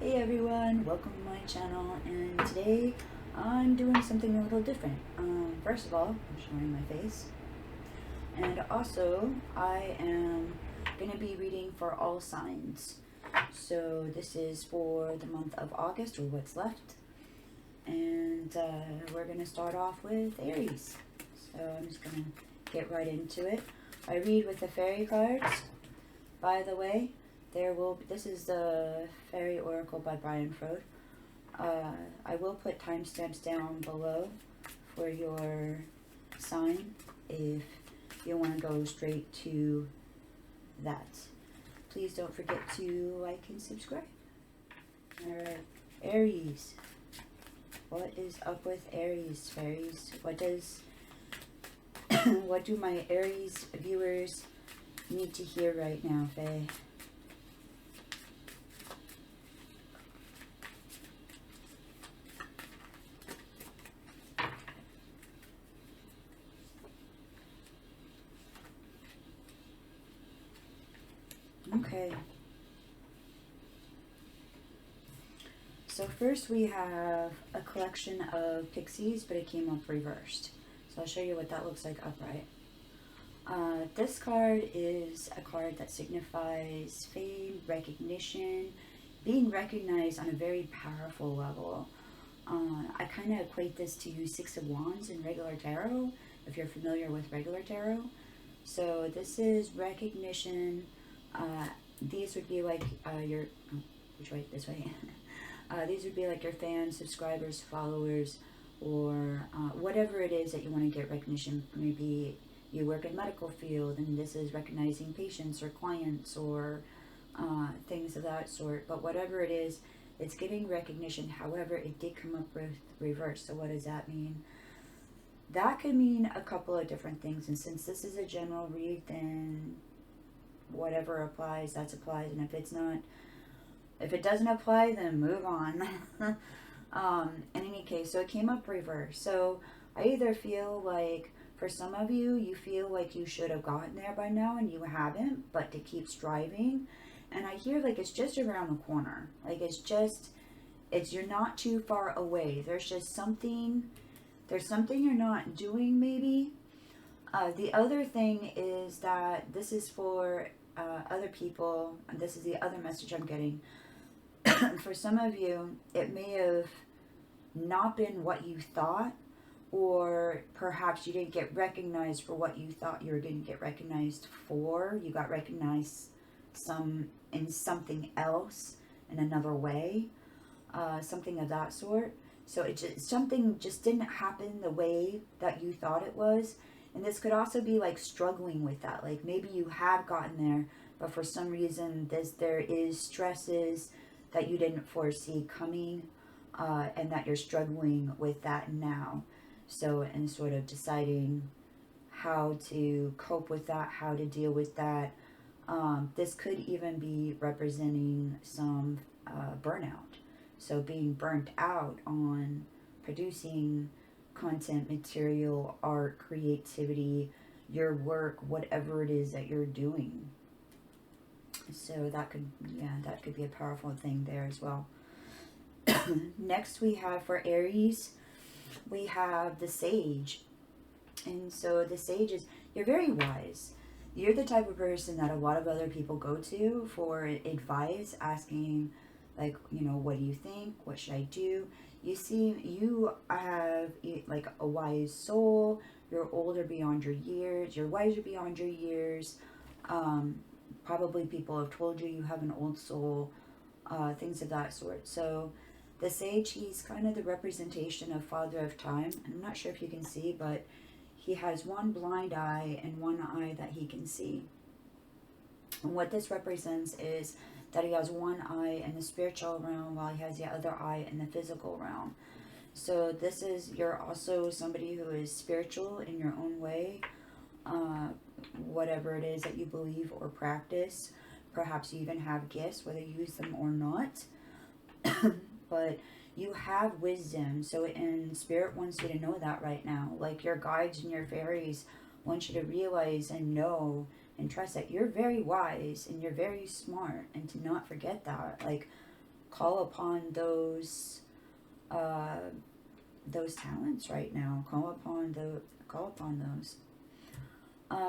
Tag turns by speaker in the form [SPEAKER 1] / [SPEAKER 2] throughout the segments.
[SPEAKER 1] Hey everyone, welcome to my channel, and today I'm doing something a little different. First of all, I'm showing my face, and also I am going to be reading for all signs. So this is for the month of August, or what's left, and we're going to start off with Aries. So I'm just going to get right into it. I read with the fairy cards, by the way. This is the Fairy Oracle by Brian Frode. I will put timestamps down below for your sign if you want to go straight to that. Please don't forget to like and subscribe. Alright, Aries. What is up with Aries, fairies? What do my Aries viewers need to hear right now, Faye? Okay. So first we have a collection of pixies, but it came up reversed. So I'll show you what that looks like upright. This card is a card that signifies fame, recognition, being recognized on a very powerful level. I kind of equate this to Six of Wands in regular tarot, if you're familiar with regular tarot. So this is recognition. These would be like your, which way? This way. These would be like your fans, subscribers, followers, or whatever it is that you want to get recognition. Maybe you work in medical field and this is recognizing patients or clients or things of that sort. But whatever it is, it's getting recognition. However, it did come up with reverse. So what does that mean? That could mean a couple of different things. And since this is a general read, then whatever applies, that applies. And if it doesn't apply, then move on. In any case, so it came up reverse. So I either feel like, for some of you, you feel like you should have gotten there by now and you haven't, but to keep striving. And I hear like it's just around the corner. Like you're not too far away. There's something you're not doing maybe. The other thing is that this is for other people, and this is the other message I'm getting. For some of you, it may have not been what you thought, or perhaps you didn't get recognized for what you thought you were going to get recognized for. You got recognized in something else in another way, something of that sort. So something just didn't happen the way that you thought it was. And this could also be like struggling with that. Like maybe you have gotten there, but for some reason there is stresses that you didn't foresee coming, and that you're struggling with that now. So, and sort of deciding how to cope with that, how to deal with that. This could even be representing some burnout. So being burnt out on producing content, material, art, creativity, your work, whatever it is that you're doing. So that could be a powerful thing there as well. Next we have for Aries, we have the Sage. And so the Sage is, you're very wise. You're the type of person that a lot of other people go to for advice, asking like, what do you think? What should I do? You see, you have like a wise soul. You're older beyond your years. You're wiser beyond your years. Probably people have told you you have an old soul, things of that sort. So the Sage, he's kind of the representation of Father of Time. I'm not sure if you can see, but he has one blind eye and one eye that he can see. And what this represents is that he has one eye in the spiritual realm while he has the other eye in the physical realm. So you're also somebody who is spiritual in your own way, whatever it is that you believe or practice. Perhaps you even have gifts, whether you use them or not. But you have wisdom. So Spirit wants you to know that right now. Like your guides and your fairies want you to realize and know and trust that you're very wise and you're very smart, and to not forget that. Like, call upon those talents right now. Call upon those.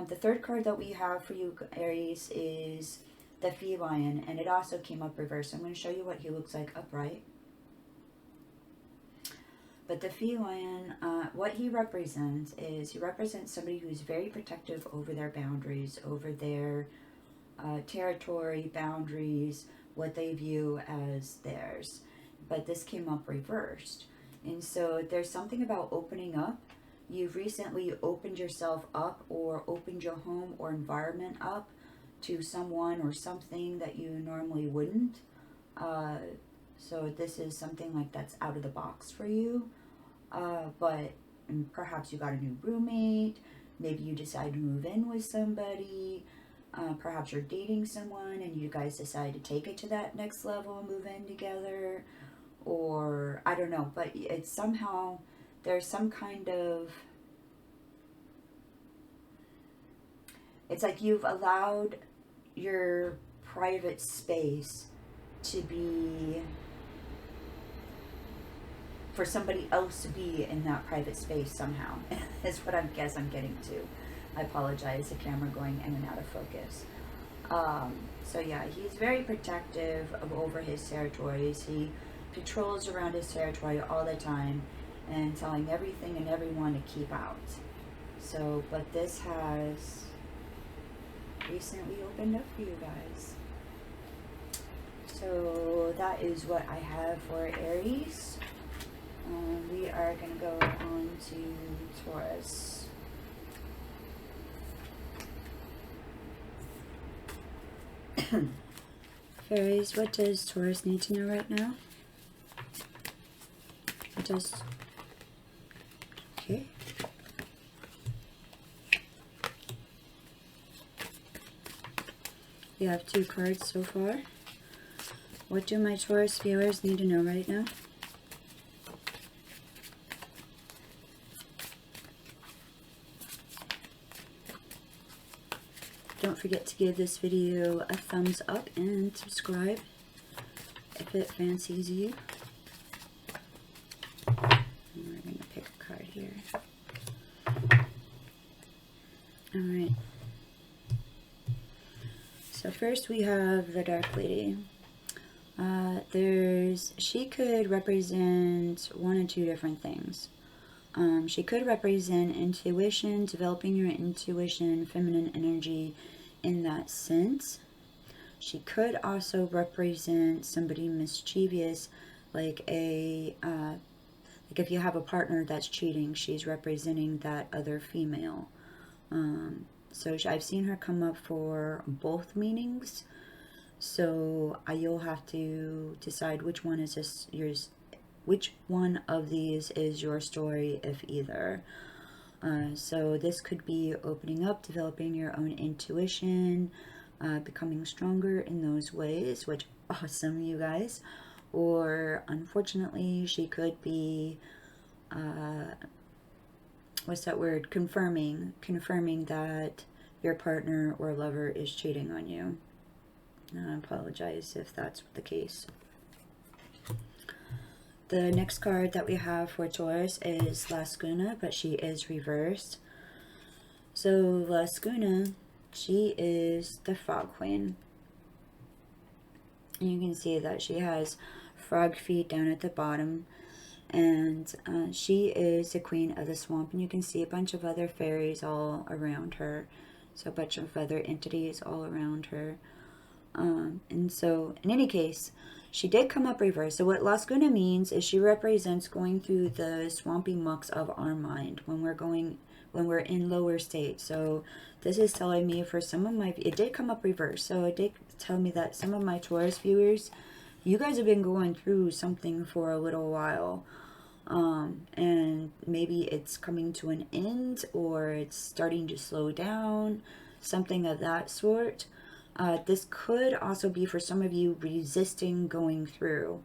[SPEAKER 1] The third card that we have for you, Aries, is the feline, and it also came up reversed. I'm going to show you what he looks like upright. But the feline, what he represents is, he represents somebody who's very protective over their boundaries, over their territory, boundaries, what they view as theirs. But this came up reversed. And so there's something about opening up. You've recently opened yourself up, or opened your home or environment up to someone or something that you normally wouldn't. So this is something like that's out of the box for you. But perhaps you got a new roommate. Maybe you decide to move in with somebody. Perhaps you're dating someone and you guys decide to take it to that next level and move in together. Or I don't know, but it's somehow there's some kind of, it's like you've allowed your private space to be, for somebody else to be in that private space somehow. Is what I guess I'm getting to. I apologize, the camera going in and out of focus. So yeah, he's very protective over his territories. He patrols around his territory all the time and telling everything and everyone to keep out. So, but this has recently opened up for you guys. So that is what I have for Aries. We are going to go on to Taurus. Fairies, what does Taurus need to know right now? What does... Okay. We have 2 cards so far. What do my Taurus viewers need to know right now? Don't forget to give this video a thumbs up and subscribe if it fancies you. And we're going to pick a card here. Alright. So first we have the Dark Lady. She could represent one or two different things. She could represent intuition, developing your intuition, feminine energy in that sense. She could also represent somebody mischievous, like if you have a partner that's cheating, she's representing that other female. So I've seen her come up for both meanings. So you'll have to decide which one is yours. Which one of these is your story, if either. So this could be opening up, developing your own intuition, becoming stronger in those ways, which awesome, you guys. Or unfortunately, she could be, what's that word? Confirming that your partner or lover is cheating on you. I apologize if that's the case. The next card that we have for Taurus is La Scuna, but she is reversed. So La Scuna, she is the Frog Queen. And you can see that she has frog feet down at the bottom. And she is the queen of the swamp. And you can see a bunch of other fairies all around her. So a bunch of other entities all around her. And so, in any case, she did come up reverse. So what La Scuna means is she represents going through the swampy mucks of our mind when we're in lower state. So this is telling me for some of my, it did come up reverse. So it did tell me that some of my Taurus viewers, you guys have been going through something for a little while. And maybe it's coming to an end, or it's starting to slow down, something of that sort. This could also be for some of you resisting going through.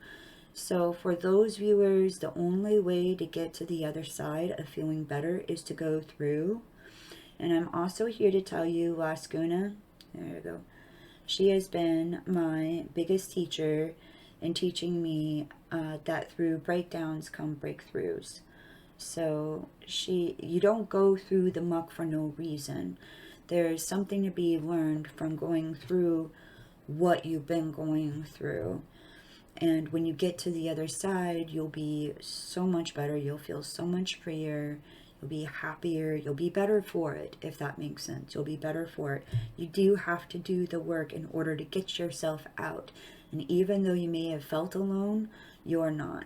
[SPEAKER 1] So for those viewers, the only way to get to the other side of feeling better is to go through. And I'm also here to tell you, La Scuna, there you go, she has been my biggest teacher and teaching me that through breakdowns come breakthroughs. So you don't go through the muck for no reason. There's something to be learned from going through what you've been going through. And when you get to the other side, you'll be so much better. You'll feel so much freer. You'll be happier. You'll be better for it, if that makes sense. You'll be better for it. You do have to do the work in order to get yourself out. And even though you may have felt alone, you're not.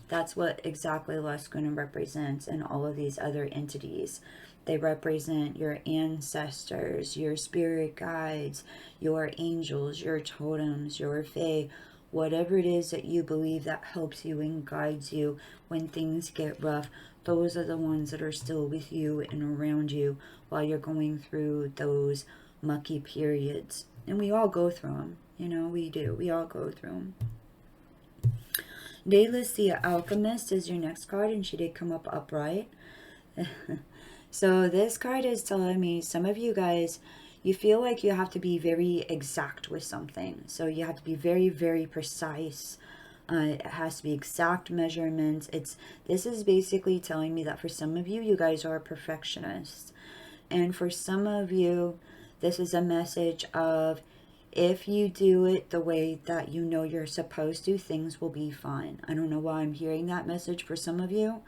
[SPEAKER 1] That's what exactly Luscuna represents and all of these other entities. They represent your ancestors, your spirit guides, your angels, your totems, your fae, whatever it is that you believe that helps you and guides you when things get rough. Those are the ones that are still with you and around you while you're going through those mucky periods. And we all go through them. You know, we do. We all go through them. Daedalus the Alchemist is your next card, and she did come up upright. So this card is telling me some of you guys, you feel like you have to be very exact with something. So you have to be very, very precise. It has to be exact measurements. This is basically telling me that for some of you, you guys are perfectionists. And for some of you, this is a message of, if you do it the way that you know you're supposed to, things will be fine. I don't know why I'm hearing that message for some of you,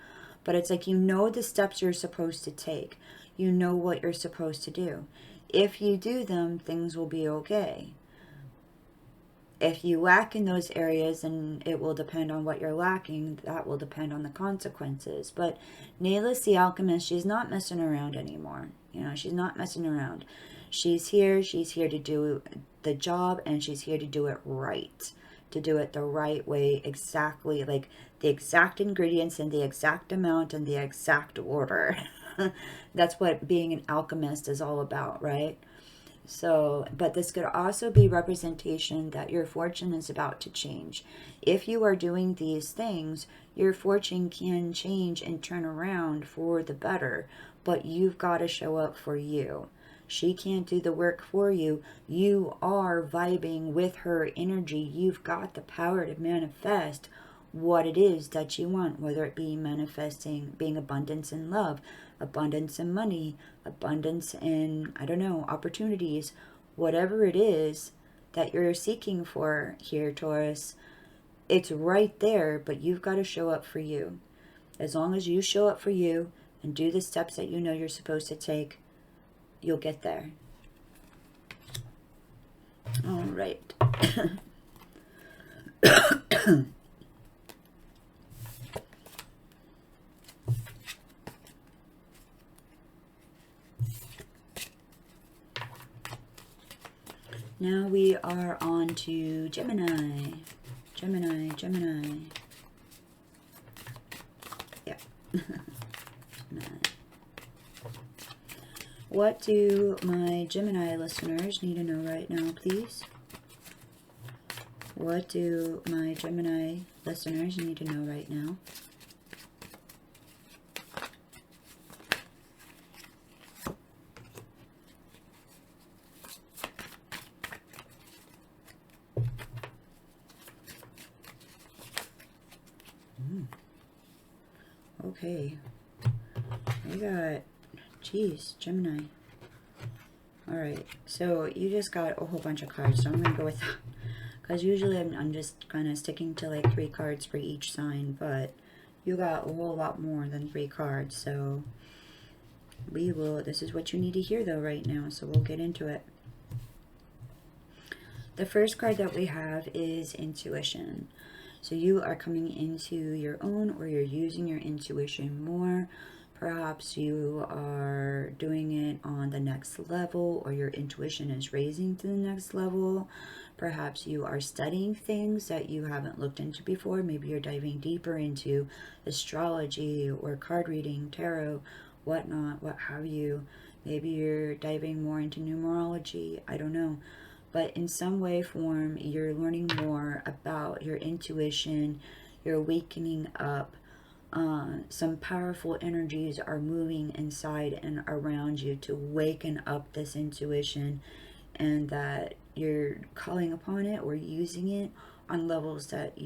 [SPEAKER 1] but it's like you know the steps you're supposed to take. You know what you're supposed to do. If you do them, things will be okay. If you lack in those areas, and it will depend on what you're lacking, that will depend on the consequences. But Daedalus the Alchemist, she's not messing around anymore. You know, she's not messing around. She's here to do the job, and she's here to do it right. To do it the right way, exactly, like the exact ingredients and the exact amount and the exact order. That's what being an alchemist is all about, right? So, but this could also be representation that your fortune is about to change. If you are doing these things, your fortune can change and turn around for the better, but you've got to show up for you. She can't do the work for you. You are vibing with her energy. You've got the power to manifest what it is that you want, whether it be manifesting, being abundance in love, abundance in money, abundance in, I don't know, opportunities, whatever it is that you're seeking for here, Taurus, it's right there, but you've got to show up for you. As long as you show up for you and do the steps that you know you're supposed to take, you'll get there. All right. Now we are on to Gemini. Gemini. Yeah. Gemini. What do my Gemini listeners need to know right now, please? What do my Gemini listeners need to know right now? Okay. We got, geez, Gemini. Alright, so you just got a whole bunch of cards, so I'm going to go with that. Because usually I'm just kind of sticking to like 3 cards for each sign, but you got a whole lot more than 3 cards, so this is what you need to hear though right now, so we'll get into it. The first card that we have is intuition. So you are coming into your own, or you're using your intuition more. Perhaps you are doing it on the next level, or your intuition is raising to the next level. Perhaps you are studying things that you haven't looked into before. Maybe you're diving deeper into astrology or card reading, tarot, whatnot, what have you. Maybe you're diving more into numerology. I don't know. But in some way, form, you're learning more about your intuition. You're wakening up. Some powerful energies are moving inside and around you to waken up this intuition, and that you're calling upon it or using it on levels that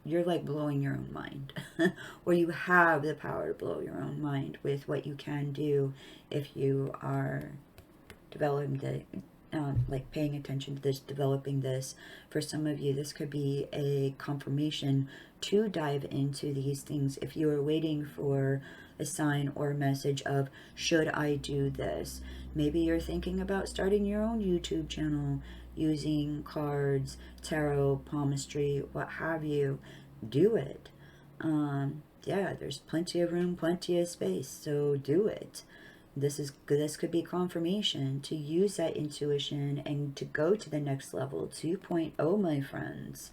[SPEAKER 1] you're like blowing your own mind. Or you have the power to blow your own mind with what you can do if you are developing the like paying attention to this, developing this. For some of you, this could be a confirmation to dive into these things. If you are waiting for a sign or a message of, should I do this? Maybe you're thinking about starting your own YouTube channel using cards, tarot, palmistry, what have you. Do it. Yeah, there's plenty of room, plenty of space, so do it. This could be confirmation to use that intuition and to go to the next level. 2.0, my friends.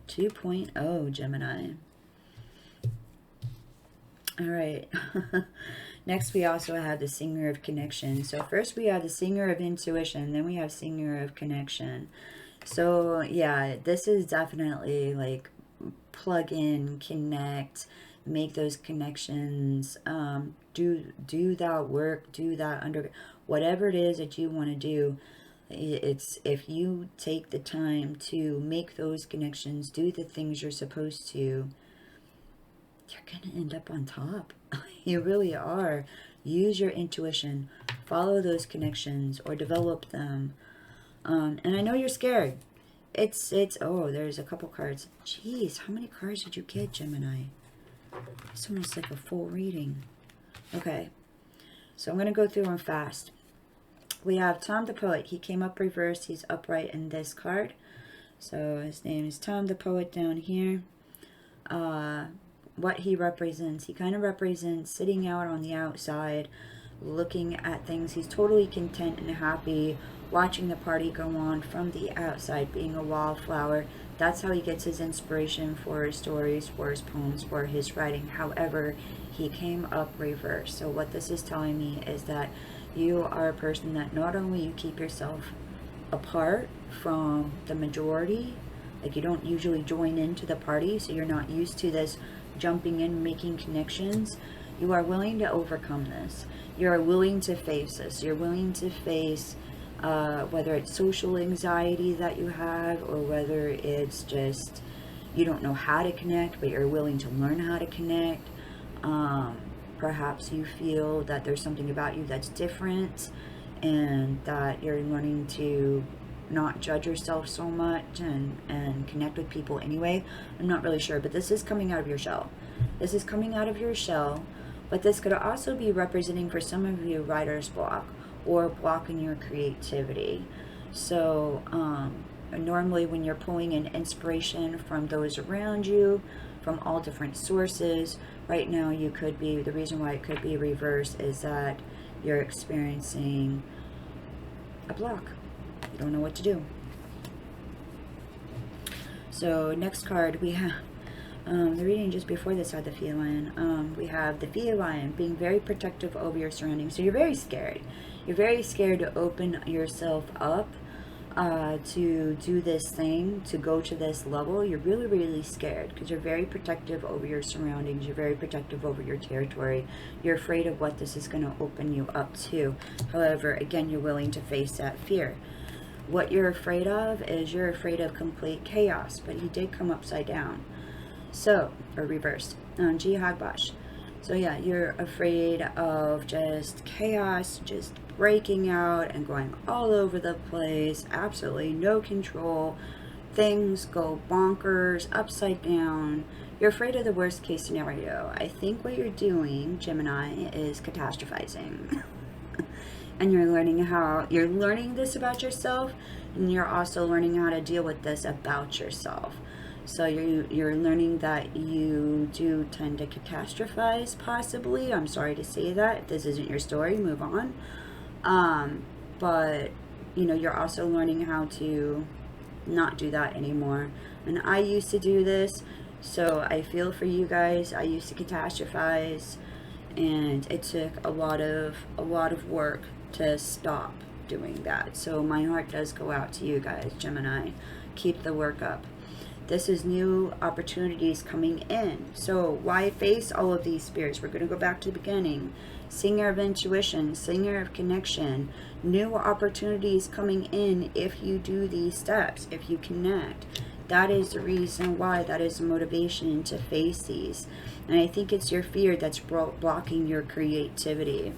[SPEAKER 1] 2.0, Gemini. All right. Next, we also have the Singer of Connection. So first we have the Singer of Intuition, then we have Singer of Connection. So yeah, this is definitely like plug in, connect, make those connections, do that work, do that whatever it is that you want to do. It's if you take the time to make those connections, do the things you're supposed to, you're gonna end up on top. You really are. Use your intuition, follow those connections or develop them. And I know you're scared. It's oh, there's a couple cards. Jeez, how many cards did you get, Gemini? It's almost like a full reading. Okay, so I'm going to go through them fast. We have Tom the Poet. He came up reversed. He's upright in this card. So his name is Tom the Poet down here. What he represents, he kind of represents sitting out on the outside, looking at things. He's totally content and happy, watching the party go on from the outside, being a wallflower. That's how he gets his inspiration for his stories, for his poems, for his writing. However, he came up reversed. So what this is telling me is that you are a person that not only you keep yourself apart from the majority, like you don't usually join into the party, so you're not used to this jumping in, making connections. You are willing to overcome this. You are willing to face this. You're willing to face whether it's social anxiety that you have, or whether it's just you don't know how to connect, but you're willing to learn how to connect. Perhaps you feel that there's something about you that's different, and that you're learning to not judge yourself so much and connect with people anyway. I'm not really sure, but this is coming out of your shell. This is coming out of your shell, but this could also be representing for some of you writer's block or blocking your creativity. So normally when you're pulling in inspiration from those around you, from all different sources, right now you could be, the reason why it could be reversed is that you're experiencing a block. You don't know what to do. So next card we have the reading just before this had the feline. We have the feline being very protective over your surroundings. So you're very scared. You're very scared to open yourself up to do this thing, to go to this level. You're really, really scared because you're very protective over your surroundings. You're very protective over your territory. You're afraid of what this is going to open you up to. However, again, you're willing to face that fear. What you're afraid of is you're afraid of complete chaos, but he did come upside down. So, or reversed, G Hagbash. So yeah, you're afraid of just chaos, just breaking out and going all over the place, absolutely no control, things go bonkers, upside down. You're afraid of the worst case scenario. I think what you're doing, Gemini, is catastrophizing. And you're learning this about yourself, and you're also learning how to deal with this about yourself. So you're learning that you do tend to catastrophize, possibly. I'm sorry to say that. If this isn't your story, move on. But, you know, you're also learning how to not do that anymore. And I used to do this, so I feel for you guys. I used to catastrophize, and it took a lot of work to stop doing that. So my heart does go out to you guys, Gemini. Keep the work up. This is new opportunities coming in. So why face all of these fears? We're going to go back to the beginning. singer of intuition, singer of connection, new opportunities coming in if you do these steps, if you connect. That is the reason why, that is the motivation to face these. And I think it's your fear that's blocking your creativity.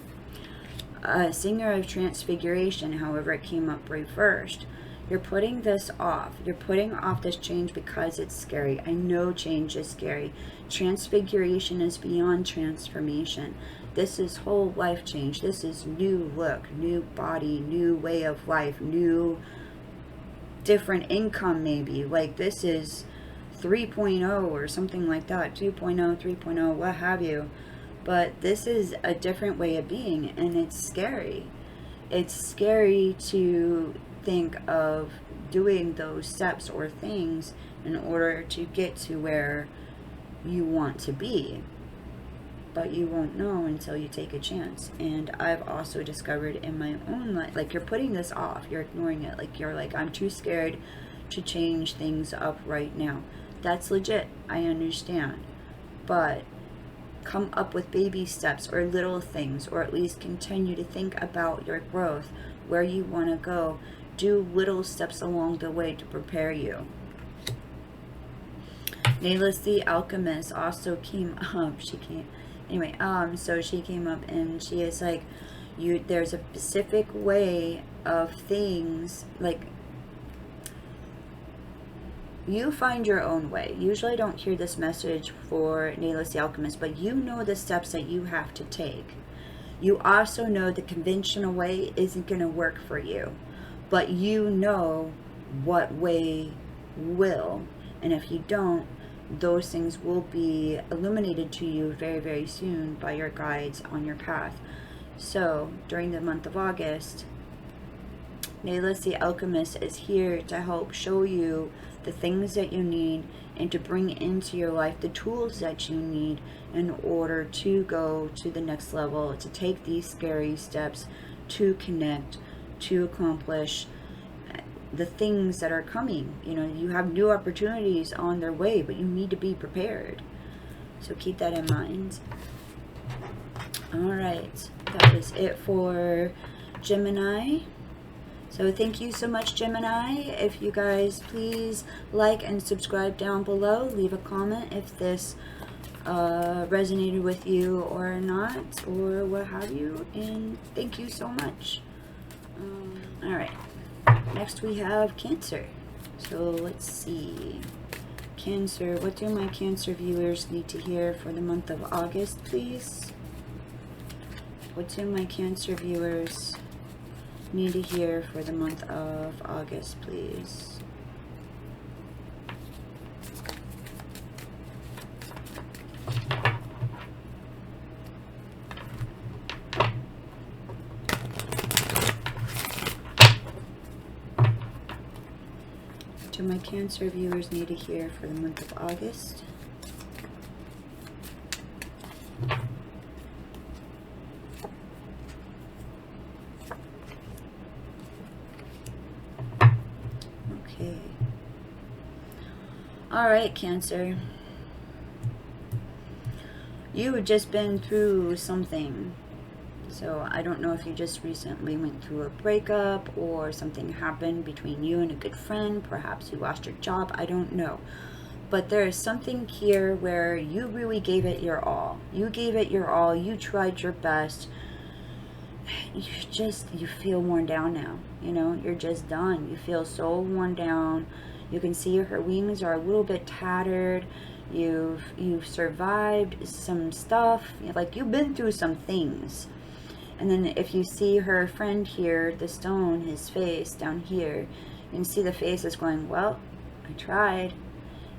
[SPEAKER 1] Singer of transfiguration, however, it came up reversed. You're putting this off. You're putting off this change because it's scary. I know change is scary. Transfiguration is beyond transformation. This is whole life change. This is new look, new body, new way of life, new different income maybe. Like this is 3.0 or something like that. 2.0, 3.0, what have you. But this is a different way of being, and it's scary. It's scary to think of doing those steps or things in order to get to where you want to be. But you won't know until you take a chance. And I've also discovered in my own life, like you're putting this off, you're ignoring it, like you're like, I'm too scared to change things up right now. That's legit, I understand. But come up with baby steps or little things, or at least continue to think about your growth, where you want to go. Do little steps along the way to prepare you. Nayless the Alchemist also came up. So she came up and she is like, there's a specific way of things, like you find your own way. Usually I don't hear this message for Nayless the Alchemist, but you know the steps that you have to take. You also know the conventional way isn't going to work for you, but you know what way will. And if you don't, those things will be illuminated to you very, very soon by your guides on your path. So during the month of August, Nayless the Alchemist is here to help show you the things that you need and to bring into your life the tools that you need in order to go to the next level, to take these scary steps, to connect, to accomplish the things that are coming. You know, you have new opportunities on their way, but you need to be prepared. So keep that in mind. All right, that is it for Gemini. So thank you so much, Gemini. If you guys please like and subscribe down below, leave a comment if this resonated with you or not, or what have you, and thank you so much. All right, next we have Cancer. So let's see, Cancer, what do my Cancer viewers need to hear for the month of August, please? What do my Cancer viewers need to hear for the month of August, please? What do my Cancer viewers need to hear for the month of August? All right, Cancer. You have just been through something. So I don't know if you just recently went through a breakup or something happened between you and a good friend. Perhaps you lost your job. I don't know. But there is something here where you really gave it your all. You gave it your all. You tried your best. You feel worn down now. You know, you're just done. You feel so worn down. You can see her wings are a little bit tattered. You've survived some stuff. Like, you've been through some things. And then if you see her friend here, the stone, his face down here, you can see the face is going, well, I tried.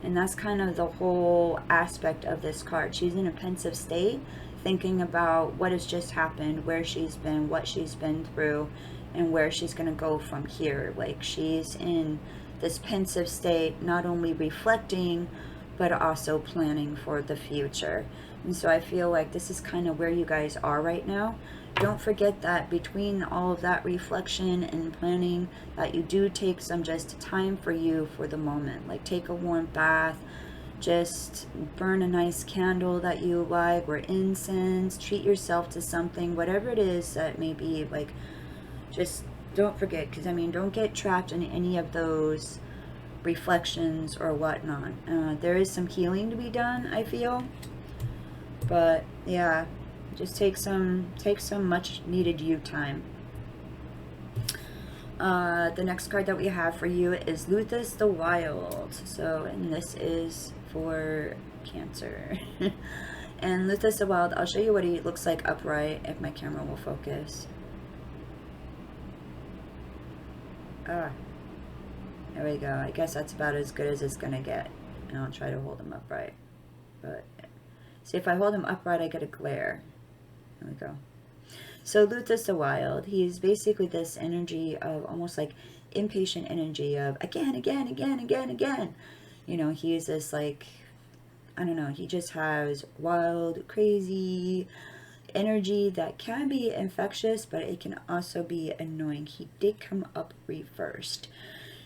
[SPEAKER 1] And that's kind of the whole aspect of this card. She's in a pensive state, thinking about what has just happened, where she's been, what she's been through, and where she's going to go from here. Like, she's in this pensive state, not only reflecting, but also planning for the future. And so I feel like this is kind of where you guys are right now. Don't forget that between all of that reflection and planning, that you do take some just time for you for the moment. Like, take a warm bath, Just burn a nice candle that you like, or incense. Treat yourself to something, whatever it is that may be. Like, just don't forget, because I mean, don't get trapped in any of those reflections or whatnot. There is some healing to be done, I feel, but yeah, just take some much needed you time. The next card that we have for you is Luthus the Wild. So, and this is for Cancer. And Luthus the Wild, I'll show you what he looks like upright if my camera will focus. There we go. I guess that's about as good as it's gonna get. And I'll try to hold him upright. But see, if I hold him upright, I get a glare. There we go. So Luthus the Wild, he's basically this energy of almost like impatient energy of again. You know, he is this like, I don't know, he just has wild, crazy energy that can be infectious, but it can also be annoying. He did come up reversed.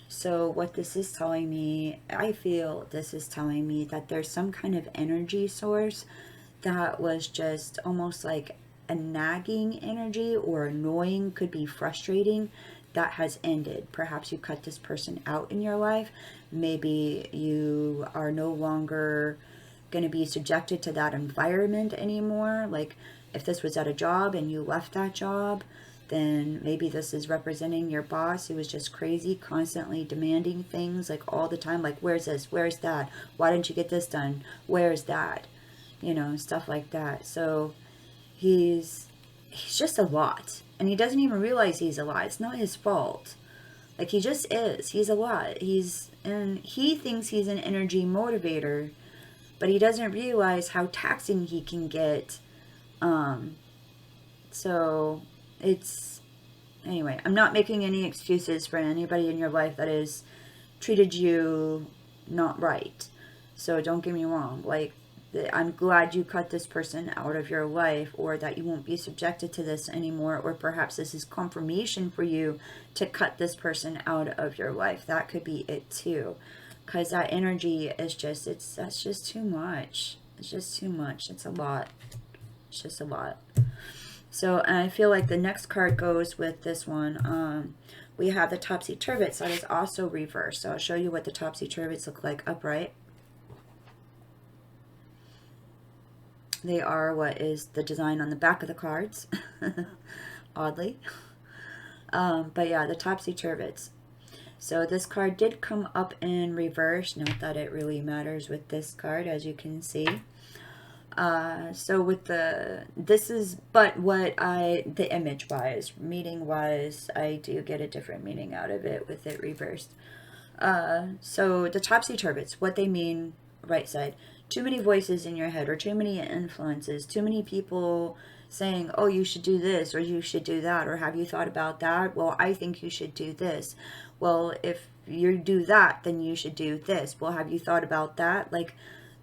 [SPEAKER 1] So what this is telling me, I feel this is telling me that there's some kind of energy source that was just almost like a nagging energy, or annoying, could be frustrating, that has ended. Perhaps you cut this person out in your life. Maybe you are no longer going to be subjected to that environment anymore. Like if this was at a job and you left that job, then maybe this is representing your boss who was just crazy, constantly demanding things like all the time, like where's this, where's that, why didn't you get this done, where's that, you know, stuff like that. So he's just a lot, and he doesn't even realize he's a lot. It's not his fault. Like, he just is. He's a lot. And he thinks he's an energy motivator, but he doesn't realize how taxing he can get. So it's, anyway, I'm not making any excuses for anybody in your life that has treated you not right. So don't get me wrong. Like, I'm glad you cut this person out of your life, or that you won't be subjected to this anymore, or perhaps this is confirmation for you to cut this person out of your life. That could be it too, because that energy is just, that's just too much. It's just too much. It's a lot. It's just a lot. So, and I feel like the next card goes with this one. We have the Topsy-Turvets that is also reversed. So I'll show you what the Topsy-Turvets look like upright. They are what is the design on the back of the cards, oddly. But yeah, the Topsy-Turvets. So this card did come up in reverse. Note that it really matters with this card, as you can see. So with the, this is, but what the image wise, meaning wise, I do get a different meaning out of it with it reversed. So the Topsy-Turvets, what they mean, right side. Too many voices in your head, or too many influences, too many people saying, oh, you should do this, or you should do that, or have you thought about that? Well, I think you should do this. Well, if you do that, then you should do this. Well, have you thought about that? Like,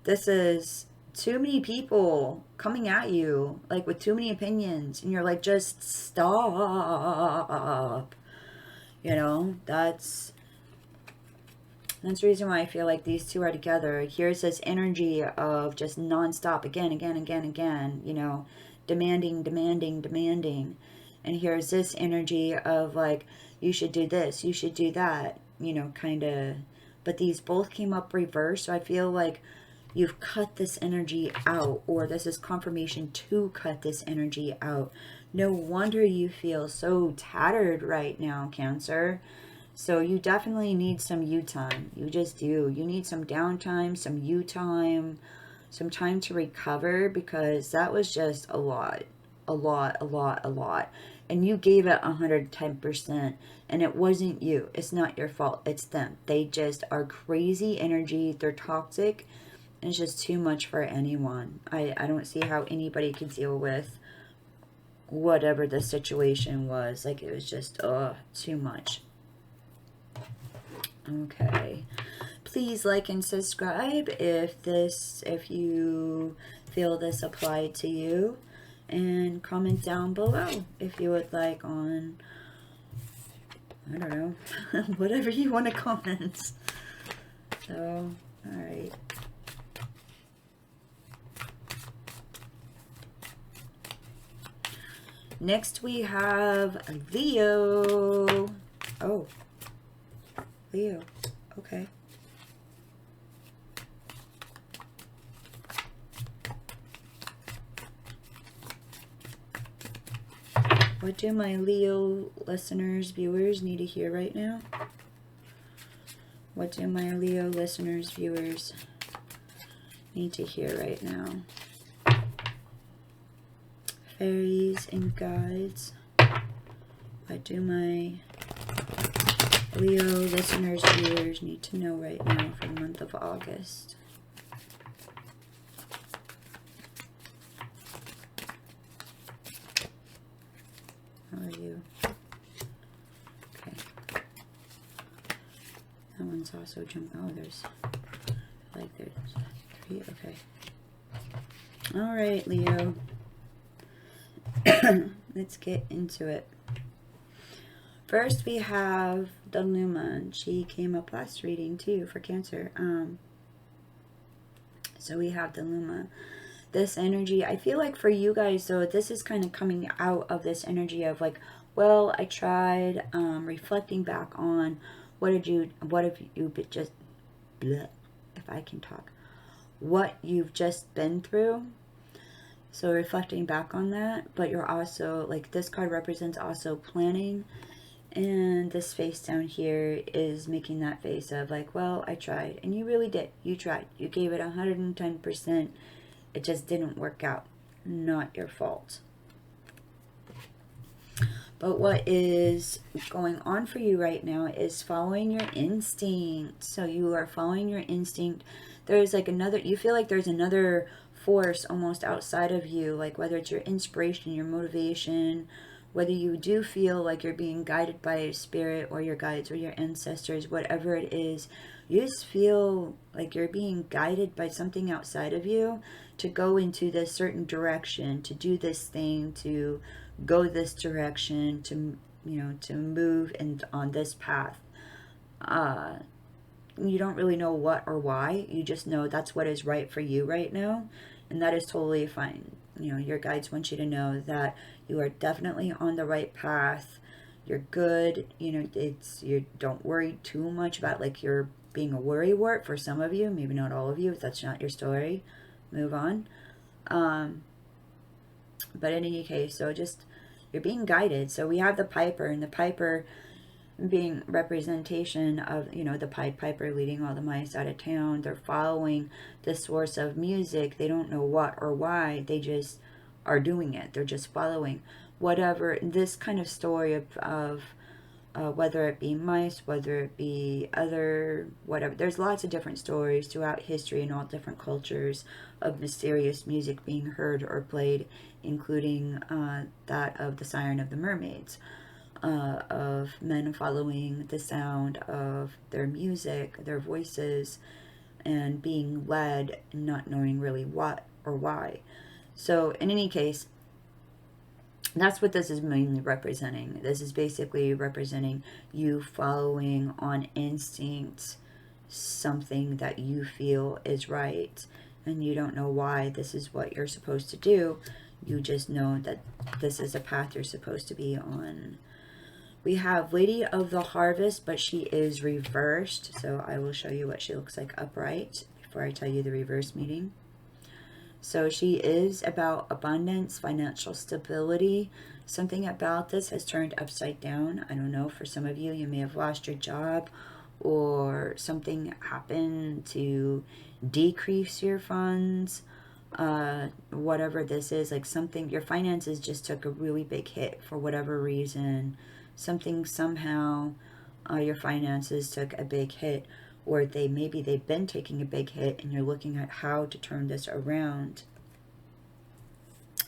[SPEAKER 1] this is too many people coming at you, like with too many opinions, and you're like, just stop. You know, that's the reason why I feel like these two are together. Here's this energy of just nonstop, again, you know, demanding. And here's this energy of like, you should do this, you should do that, you know, kind of. But these both came up reversed, so I feel like you've cut this energy out, or this is confirmation to cut this energy out. No wonder you feel so tattered right now, Cancer. So you definitely need some you time. You just do. You need some downtime, some you time, some time to recover, because that was just a lot. And you gave it 110%, and it wasn't you. It's not your fault. It's them. They just are crazy energy. They're toxic, and it's just too much for anyone. I don't see how anybody could deal with whatever the situation was. Like, it was just, too much. Okay, please like and subscribe if you feel this applied to you, and comment down below if you would like on, I don't know, whatever you want to comment. So, all right. Next we have Leo. Oh, Leo. Okay. What do my Leo listeners, viewers need to hear right now? What do my Leo listeners, viewers need to hear right now? Fairies and guides. What do my Leo listeners, viewers need to know right now for the month of August? How are you? Okay. That one's also jumping. Oh, there's like there's 3. Okay. All right, Leo. Let's get into it. First, we have the Luma. She came up last reading too for Cancer. So we have the Luma. This energy, I feel like for you guys though, this is kind of coming out of this energy of like, well, I tried, reflecting back on what have you just, bleh, if I can talk, what you've just been through. So reflecting back on that, but you're also, like, this card represents also planning, and this face down here is making that face of like, well, I tried, and you really did. You tried. You gave it 110%. It just didn't work out. Not your fault. But what is going on for you right now is following your instinct. So you are following your instinct. There's like another, you feel like there's another force almost outside of you, like whether it's your inspiration, your motivation, whether you do feel like you're being guided by a spirit or your guides or your ancestors, whatever it is, you just feel like you're being guided by something outside of you to go into this certain direction, to do this thing, to go this direction, to, you know, to move on this path. You don't really know what or why. You just know that's what is right for you right now, and that is totally fine. You know, your guides want you to know that you are definitely on the right path. You're good. You know, you don't worry too much about like you're being a worrywart for some of you, maybe not all of you. If that's not your story, move on. But in any case, so just, you're being guided. So we have the Piper, and the Piper being representation of, you know, the Pied Piper leading all the mice out of town. They're following the source of music. They don't know what or why. They just are doing it. They're just following whatever. This kind of story of whether it be mice, whether it be other, whatever. There's lots of different stories throughout history and all different cultures of mysterious music being heard or played, including that of the Siren of the Mermaids, of men following the sound of their music, their voices, and being led, not knowing really what or why. So in any case, that's what this is mainly representing. This is basically representing you following on instinct something that you feel is right, and you don't know why this is what you're supposed to do. You just know that this is a path you're supposed to be on. We have Lady of the Harvest, but she is reversed, so I will show you what she looks like upright before I tell you the reverse meaning. So she is about abundance, financial stability. Something about this has turned upside down. I don't know, for some of you, you may have lost your job, or something happened to decrease your funds. Whatever this is, like something, your finances just took a really big hit for whatever reason. Something, somehow, your finances took a big hit. Or maybe they've been taking a big hit and you're looking at how to turn this around.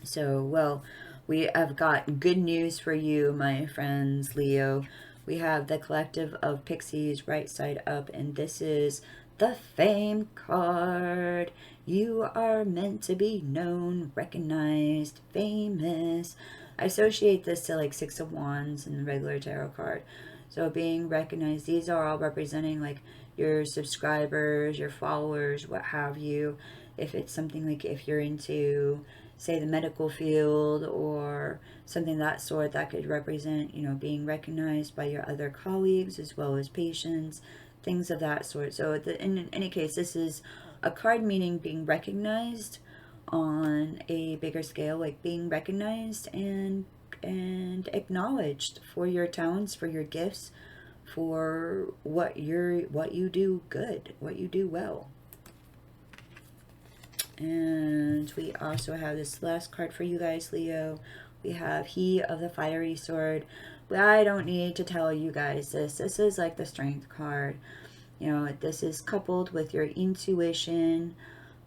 [SPEAKER 1] So, well, we have got good news for you, my friends, Leo. We have the Collective of Pixies right side up, and this is the Fame card. You are meant to be known, recognized, famous. I associate this to like Six of Wands in the regular tarot card. So being recognized, these are all representing like your subscribers, your followers, what have you. If it's something like, if you're into say, the medical field or something of that sort. That could represent, you know, being recognized by your other colleagues as well as patients, things of that sort. So in any case, this is a card meaning being recognized on a bigger scale, like being recognized and acknowledged for your talents, for your gifts, for what you do good, what you do well. And we also have this last card for you guys, Leo. We have He of the Fiery Sword. But I don't need to tell you guys this. This is like the Strength card. You know, this is coupled with your intuition,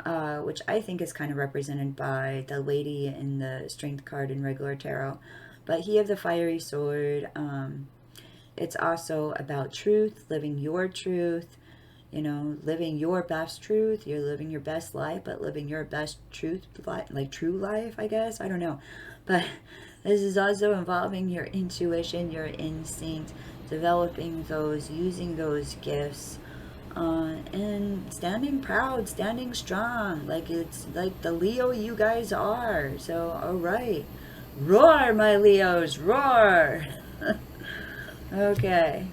[SPEAKER 1] which I think is kind of represented by the lady in the Strength card in regular tarot. But He of the Fiery Sword, it's also about truth, living your truth, you know, living your best truth. You're living your best life, but living your best truth, like true life, I guess. I don't know. But this is also involving your intuition, your instinct, developing those, using those gifts, and standing proud, standing strong, like it's like the Leo you guys are. So, all right. Roar, my Leos, roar. Okay.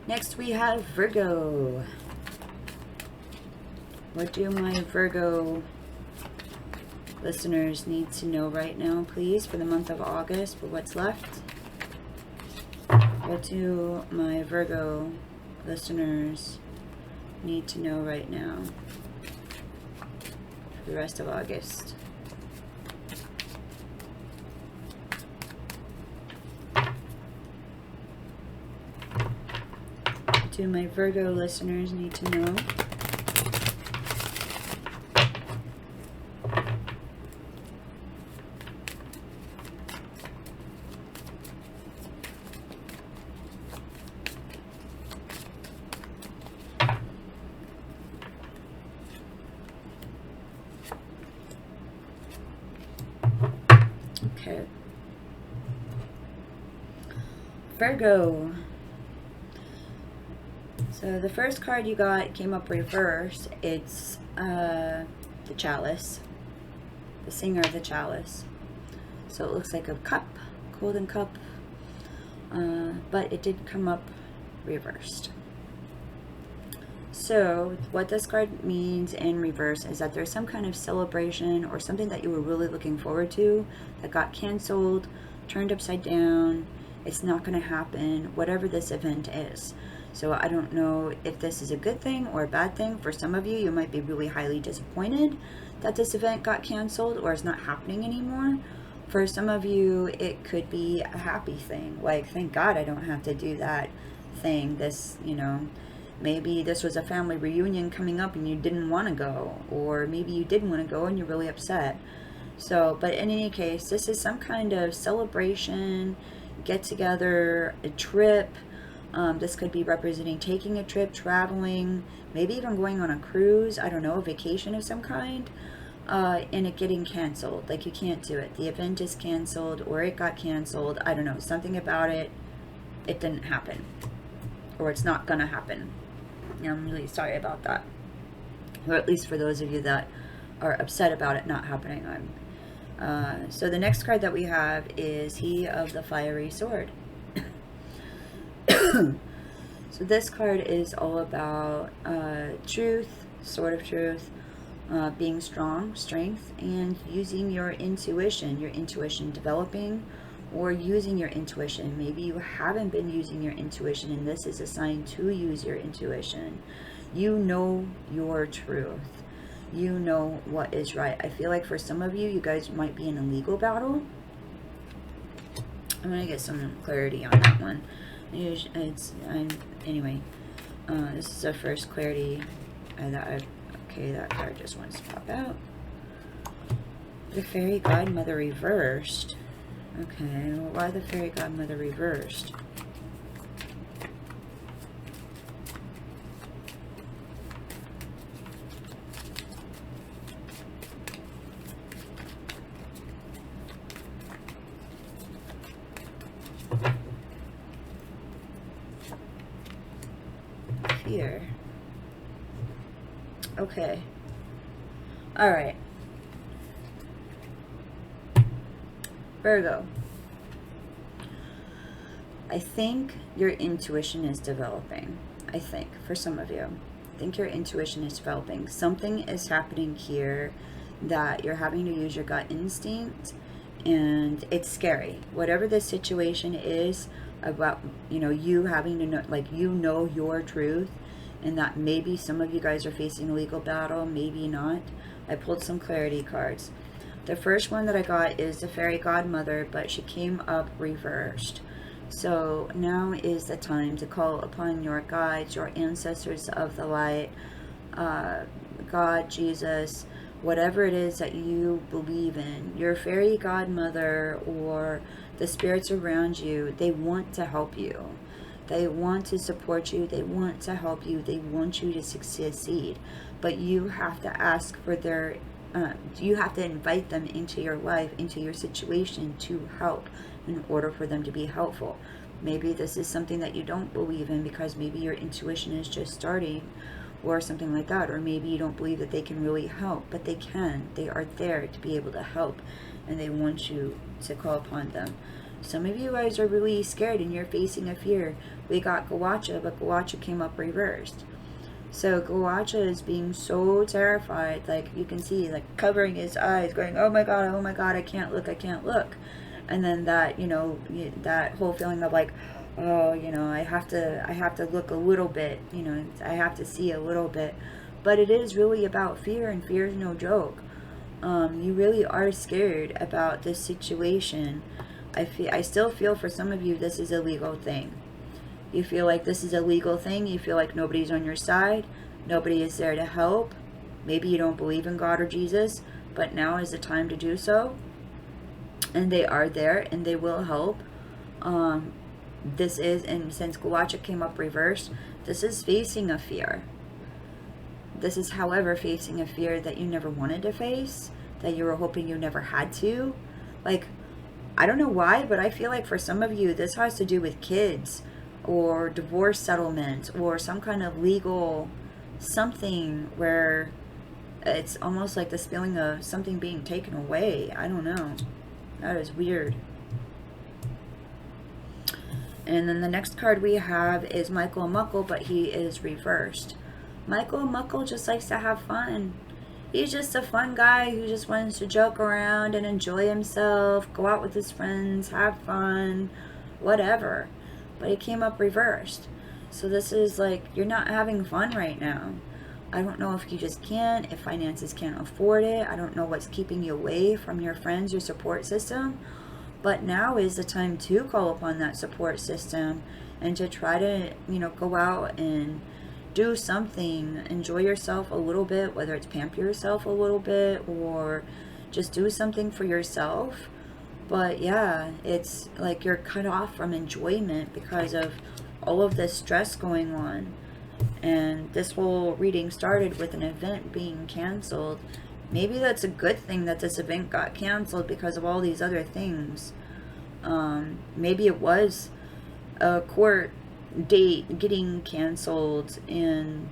[SPEAKER 1] Next we have Virgo. What do my Virgo listeners need to know right now, please, for the month of August, for what's left? What do my Virgo listeners need to know right now for the rest of August? Do my Virgo listeners need to know? Okay. Virgo. So the first card you got came up reversed. It's the Chalice, the Singer of the Chalice. So it looks like a cup, golden cup, but it did come up reversed. So what this card means in reverse is that there's some kind of celebration or something that you were really looking forward to that got canceled, turned upside down. It's not going to happen, whatever this event is. So I don't know if this is a good thing or a bad thing. For some of you, you might be really highly disappointed that this event got canceled or is not happening anymore. For some of you, it could be a happy thing. Like, thank God I don't have to do that thing. This, you know, maybe this was a family reunion coming up and you didn't want to go. Or maybe you did want to go and you're really upset. So, but in any case, this is some kind of celebration, get together, a trip. This could be representing taking a trip, traveling, maybe even going on a cruise, I don't know, a vacation of some kind, and it getting canceled. Like, you can't do it. The event is canceled, or it got canceled. I don't know, something about it, it didn't happen, or it's not gonna happen. And I'm really sorry about that. Or at least for those of you that are upset about it not happening. So the next card that we have is He of the Fiery Sword. So this card is all about truth, sword of truth, being strong, strength, and using your intuition developing, or using your intuition. Maybe you haven't been using your intuition, and this is a sign to use your intuition. You know your truth. You know what is right. I feel like for some of you, you guys might be in a legal battle. I'm going to get some clarity on that one. Anyway, this is the first clarity. Okay, that card just wants to pop out. The Fairy Godmother reversed. Okay, well, why the Fairy Godmother reversed? fear. Okay. All right. Virgo. I think your intuition is developing. I think, for some of you. I think your intuition is developing. Something is happening here that you're having to use your gut instinct, and it's scary. Whatever the situation is about, you know, you having to know, like, you know your truth, and that maybe some of you guys are facing a legal battle, maybe not. I pulled some clarity cards. The first one that I got is the fairy godmother, but she came up reversed. So now is the time to call upon your guides, your ancestors of the light, God, Jesus, whatever it is that you believe in. Your fairy godmother or the spirits around you, they want to help you. They want to support you. They want to help you. They want you to succeed. But you have to ask for their, you have to invite them into your life, into your situation to help in order for them to be helpful. Maybe this is something that you don't believe in because maybe your intuition is just starting or something like that. Or maybe you don't believe that they can really help, but they can. They are there to be able to help, and they want you to call upon them. Some of you guys are really scared and you're facing a fear. We got Gawacha, but Gawacha came up reversed. So Gawacha is being so terrified, like you can see, like covering his eyes, going, oh my God, I can't look, I can't look. And then that, you know, that whole feeling of like, oh, you know, I have to look a little bit, you know, I have to see a little bit. But it is really about fear, and fear is no joke. You really are scared about this situation. I still feel for some of you this is a legal thing. You feel like this is a legal thing. You feel like nobody's on your side. Nobody is there to help. Maybe you don't believe in God or Jesus, but now is the time to do so. And they are there and they will help. This is, and since Gawacha came up reversed, this is facing a fear. This is, however, facing a fear that you never wanted to face, that you were hoping you never had to. Like, I don't know why, but I feel like for some of you, this has to do with kids or divorce settlement or some kind of legal something where it's almost like this feeling of something being taken away. I don't know. That is weird. And then the next card we have is Michael Muckle, but he is reversed. Michael Muckle just likes to have fun. He's just a fun guy who just wants to joke around and enjoy himself, go out with his friends, have fun, whatever. But he came up reversed. So this is like, you're not having fun right now. I don't know if you just can't, if finances can't afford it. I don't know what's keeping you away from your friends, your support system. But now is the time to call upon that support system and to try to, you know, go out and do something, enjoy yourself a little bit, whether it's pamper yourself a little bit or just do something for yourself. But yeah, it's like you're cut off from enjoyment because of all of this stress going on. And this whole reading started with an event being canceled. Maybe that's a good thing that this event got canceled because of all these other things. Maybe it was a court date getting canceled, and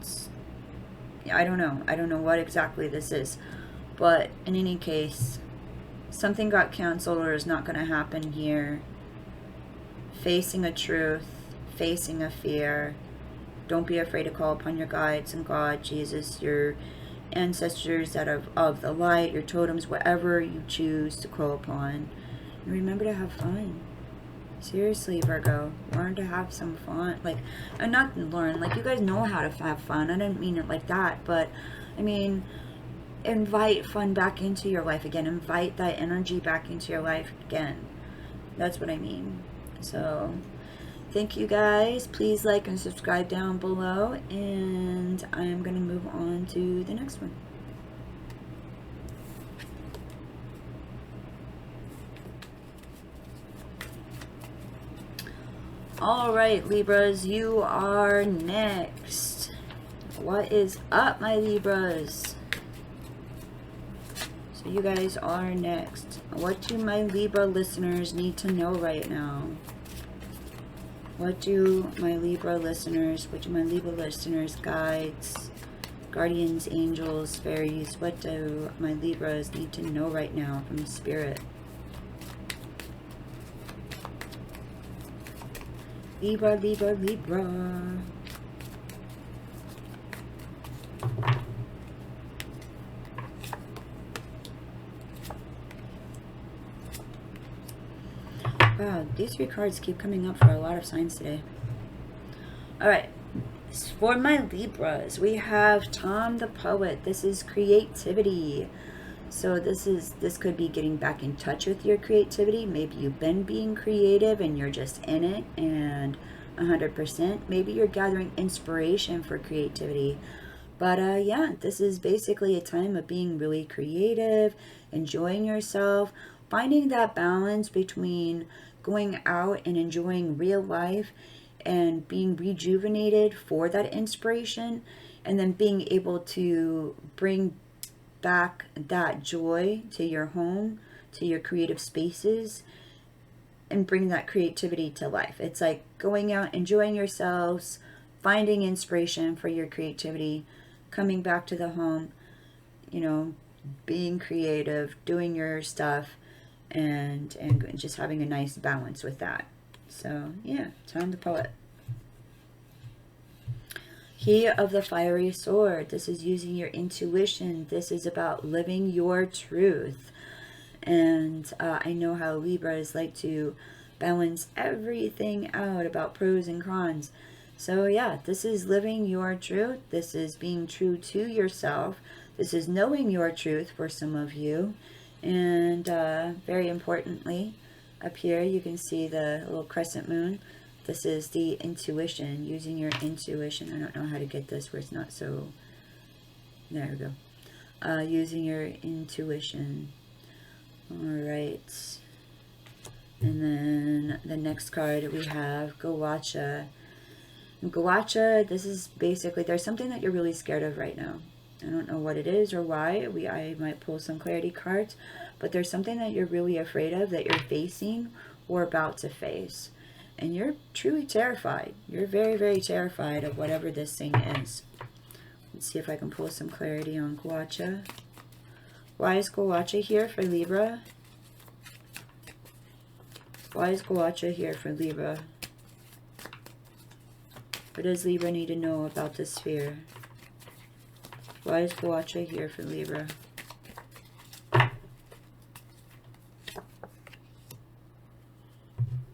[SPEAKER 1] I don't know. I don't know what exactly this is. But in any case, something got canceled or is not going to happen here. Facing a truth, facing a fear. Don't be afraid to call upon your guides and God, Jesus, your ancestors that are of the light, your totems, whatever you choose to call upon. And remember to have fun. Seriously, Virgo, learn to have some fun. Like, and not learn, like, you guys know how to have fun. I didn't mean it like that, but I mean, invite fun back into your life again. Invite that energy back into your life again. That's what I mean. So thank you guys. Please like and subscribe down below, and I am going to move on to the next one. Alright, Libras, you are next. What is up, my Libras? So you guys are next. What do my Libra listeners need to know right now? What do my Libra listeners, guides, guardians, angels, fairies, what do my Libras need to know right now from Spirit? Libra, Libra, Libra. Wow, these 3 cards keep coming up for a lot of signs today. Alright, for my Libras, we have Tom the Poet. This is creativity. So this could be getting back in touch with your creativity. Maybe you've been being creative and you're just in it and 100%. Maybe you're gathering inspiration for creativity. But yeah, this is basically a time of being really creative, enjoying yourself, finding that balance between going out and enjoying real life and being rejuvenated for that inspiration, and then being able to bring back that joy to your home, to your creative spaces, and bring that creativity to life. It's like going out, enjoying yourselves, finding inspiration for your creativity, coming back to the home, you know, being creative, doing your stuff, and just having a nice balance with that. So yeah, Tom the Poet. He of the Fiery Sword. This is using your intuition. This is about living your truth. And I know how Libras like to balance everything out about pros and cons. So yeah, this is living your truth. This is being true to yourself. This is knowing your truth for some of you. And very importantly, up here you can see the little crescent moon. This is the intuition, using your intuition. I don't know how to get this where it's not so... There we go. Using your intuition. Alright. And then the next card we have Gawacha. Gawacha, this is basically, there's something that you're really scared of right now. I don't know what it is or why. I might pull some clarity cards. But there's something that you're really afraid of, that you're facing or about to face. And you're truly terrified. You're very, very terrified of whatever this thing is. Let's see if I can pull some clarity on Gawacha. Why is Gawacha here for Libra? Why is Gawacha here for Libra? What does Libra need to know about the sphere? Why is Gawacha here for Libra?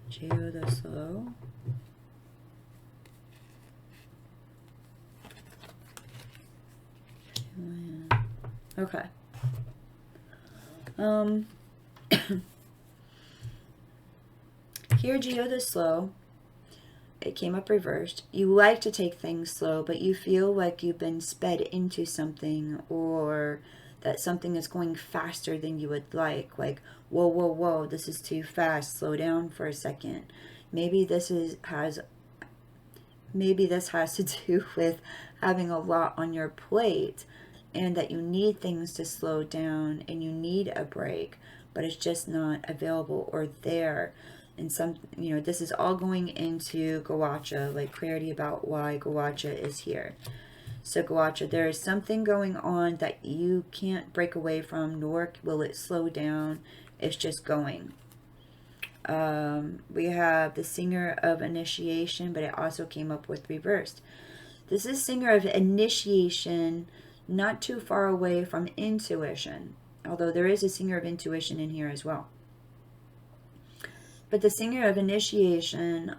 [SPEAKER 1] Geo the Slow. Okay. Here, Geo the Slow. It came up reversed. You like to take things slow, but you feel like you've been sped into something, or that something is going faster than you would like. Like, whoa, whoa, whoa, this is too fast. Slow down for a second. Maybe this has to do with having a lot on your plate, and that you need things to slow down and you need a break, but it's just not available or there. And some, you know, this is all going into Gawacha, like clarity about why Gawacha is here. So Gawacha, there is something going on that you can't break away from, nor will it slow down. It's just going. We have the Singer of Initiation, but it also came up with reversed. This is Singer of Initiation, not too far away from Intuition, although there is a Singer of Intuition in here as well. But the Singer of Initiation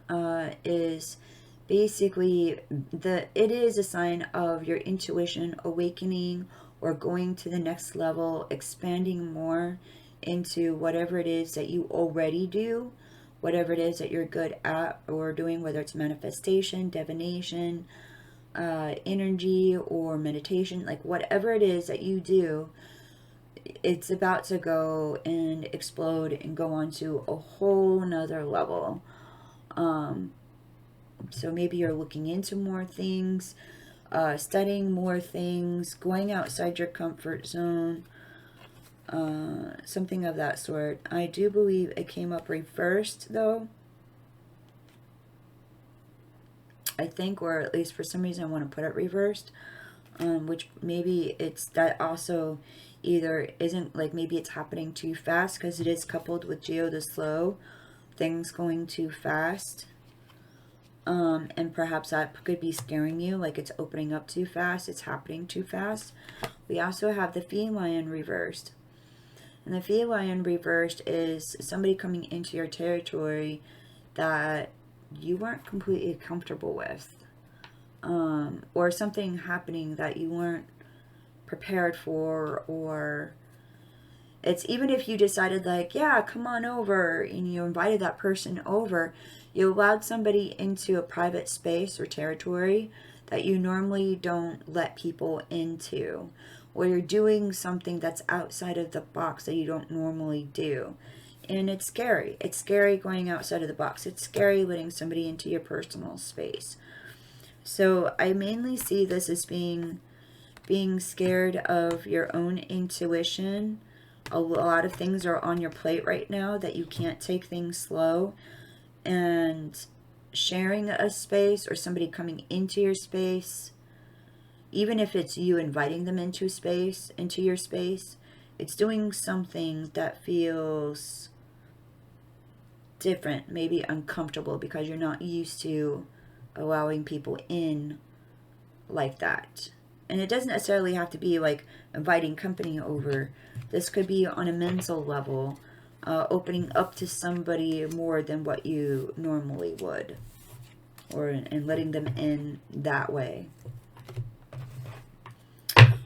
[SPEAKER 1] is basically, it is a sign of your intuition awakening or going to the next level, expanding more into whatever it is that you already do, whatever it is that you're good at or doing, whether it's manifestation, divination, energy, or meditation, like whatever it is that you do, it's about to go and explode and go on to a whole nother level. So maybe you're looking into more things, studying more things, going outside your comfort zone, something of that sort. I do believe it came up reversed though. I think, or at least for some reason I want to put it reversed, which maybe it's that also either isn't, like, maybe it's happening too fast because it is coupled with Geo the slow, things going too fast. And perhaps that could be scaring you, like it's opening up too fast, it's happening too fast. We also have the feline reversed. And the feline reversed is somebody coming into your territory that you weren't completely comfortable with. Or something happening that you weren't prepared for, or it's even if you decided like, yeah, come on over, and you invited that person over, you allowed somebody into a private space or territory that you normally don't let people into, or you're doing something that's outside of the box that you don't normally do. And it's scary. It's scary going outside of the box. It's scary letting somebody into your personal space. So I mainly see this as being scared of your own intuition. A lot of things are on your plate right now that you can't take things slow. And sharing a space or somebody coming into your space, even if it's you inviting them into your space, it's doing something that feels different, maybe uncomfortable, because you're not used to allowing people in like that. And it doesn't necessarily have to be like inviting company over. This could be on a mental level, opening up to somebody more than what you normally would, and letting them in that way.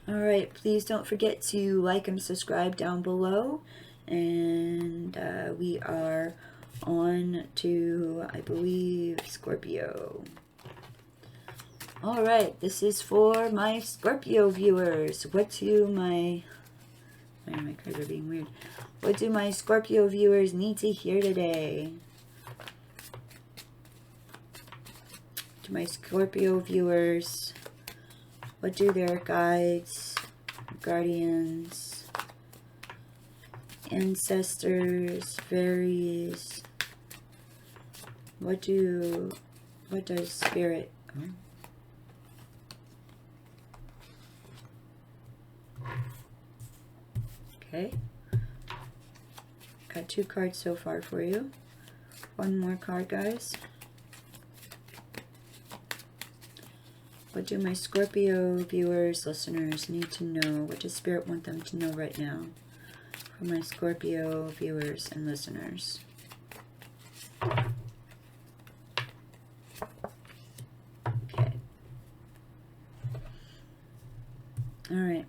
[SPEAKER 1] Alright, please don't forget to like and subscribe down below. And we are on to, I believe, Scorpio. Alright, this is for my Scorpio viewers. What do my cards are being weird. What do my Scorpio viewers need to hear today? To my Scorpio viewers, what do their guides, guardians, ancestors, fairies, what does spirit, okay, got 2 cards so far for you. One more card, guys. What do my Scorpio viewers, listeners need to know? What does Spirit want them to know right now? For my Scorpio viewers and listeners. Okay. Alright.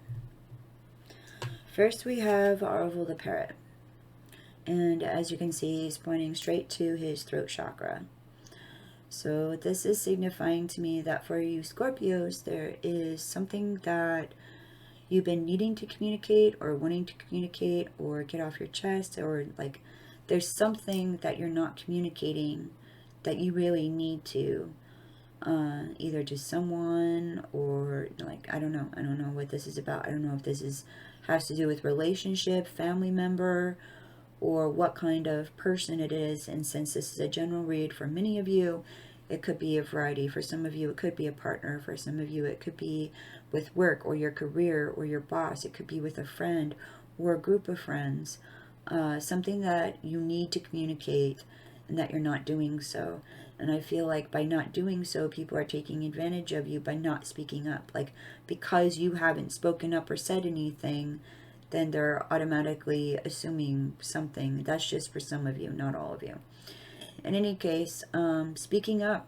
[SPEAKER 1] First we have Arvel the Parrot. And as you can see, he's pointing straight to his throat chakra. So this is signifying to me that for you Scorpios, there is something that you've been needing to communicate or wanting to communicate or get off your chest, or like there's something that you're not communicating that you really need to, either to someone or like, I don't know what this is about. I don't know if this has to do with relationship, family member, or what kind of person it is. And since this is a general read for many of you, it could be a variety. For some of you, it could be a partner. For some of you, it could be with work or your career or your boss. It could be with a friend or a group of friends. Something that you need to communicate and that you're not doing so. And I feel like by not doing so, people are taking advantage of you by not speaking up. Like, because you haven't spoken up or said anything, then they're automatically assuming something. That's just for some of you, not all of you. In any case, speaking up.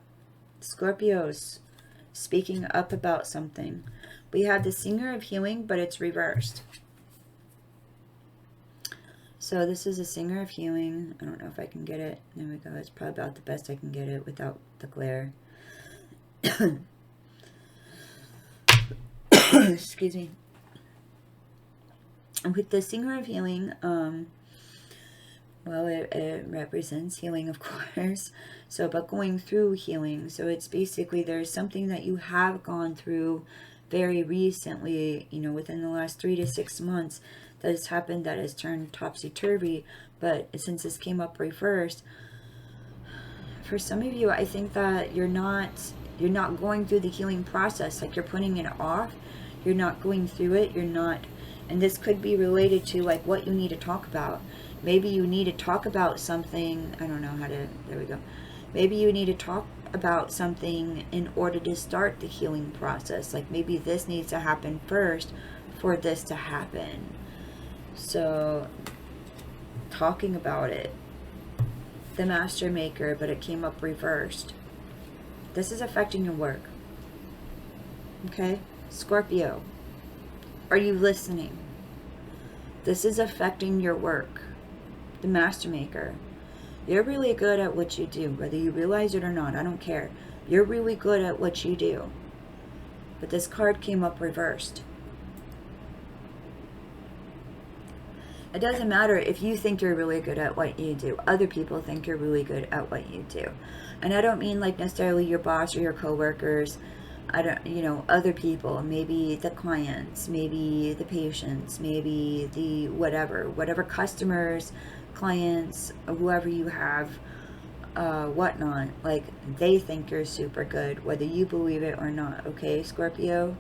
[SPEAKER 1] Scorpios, speaking up about something. We had the Singer of Healing, but it's reversed. So this is a Singer of Healing. I don't know if I can get it. There we go. It's probably about the best I can get it without the glare. Excuse me. With the Singer of Healing, well, it represents healing, of course. So, but going through healing. So it's basically there's something that you have gone through very recently, you know, within the last 3 to 6 months that has happened, that has turned topsy-turvy. But since this came up reversed, for some of you, I think that you're not You're not going through the healing process. Like, you're putting it off. You're not going through it. You're not. And this could be related to like what you need to talk about. Maybe you need to talk about something. I don't know how to, there we go. Maybe you need to talk about something in order to start the healing process. Like, maybe this needs to happen first for this to happen. So, talking about it. The Master Maker, but it came up reversed. This is affecting your work. Okay? Scorpio, are you listening? This is affecting your work. The Master Maker. You're really good at what you do, whether you realize it or not. I don't care. You're really good at what you do. But this card came up reversed. It doesn't matter if you think you're really good at what you do. Other people think you're really good at what you do. And I don't mean like necessarily your boss or your coworkers. I don't, you know, other people, maybe the clients, maybe the patients, maybe the whatever customers, clients, whoever you have, whatnot. Like, they think you're super good, whether you believe it or not. Okay, Scorpio?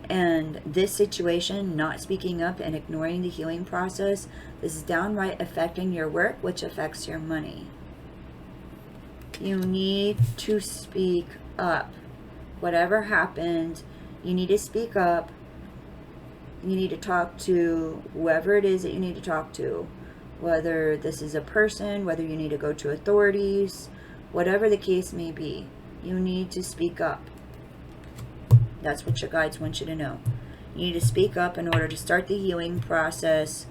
[SPEAKER 1] And this situation, not speaking up and ignoring the healing process, this is downright affecting your work, which affects your money. You need to speak up. Whatever happened, you need to speak up. You need to talk to whoever it is that you need to talk to. Whether this is a person, whether you need to go to authorities, whatever the case may be, you need to speak up. That's what your guides want you to know. You need to speak up in order to start the healing process,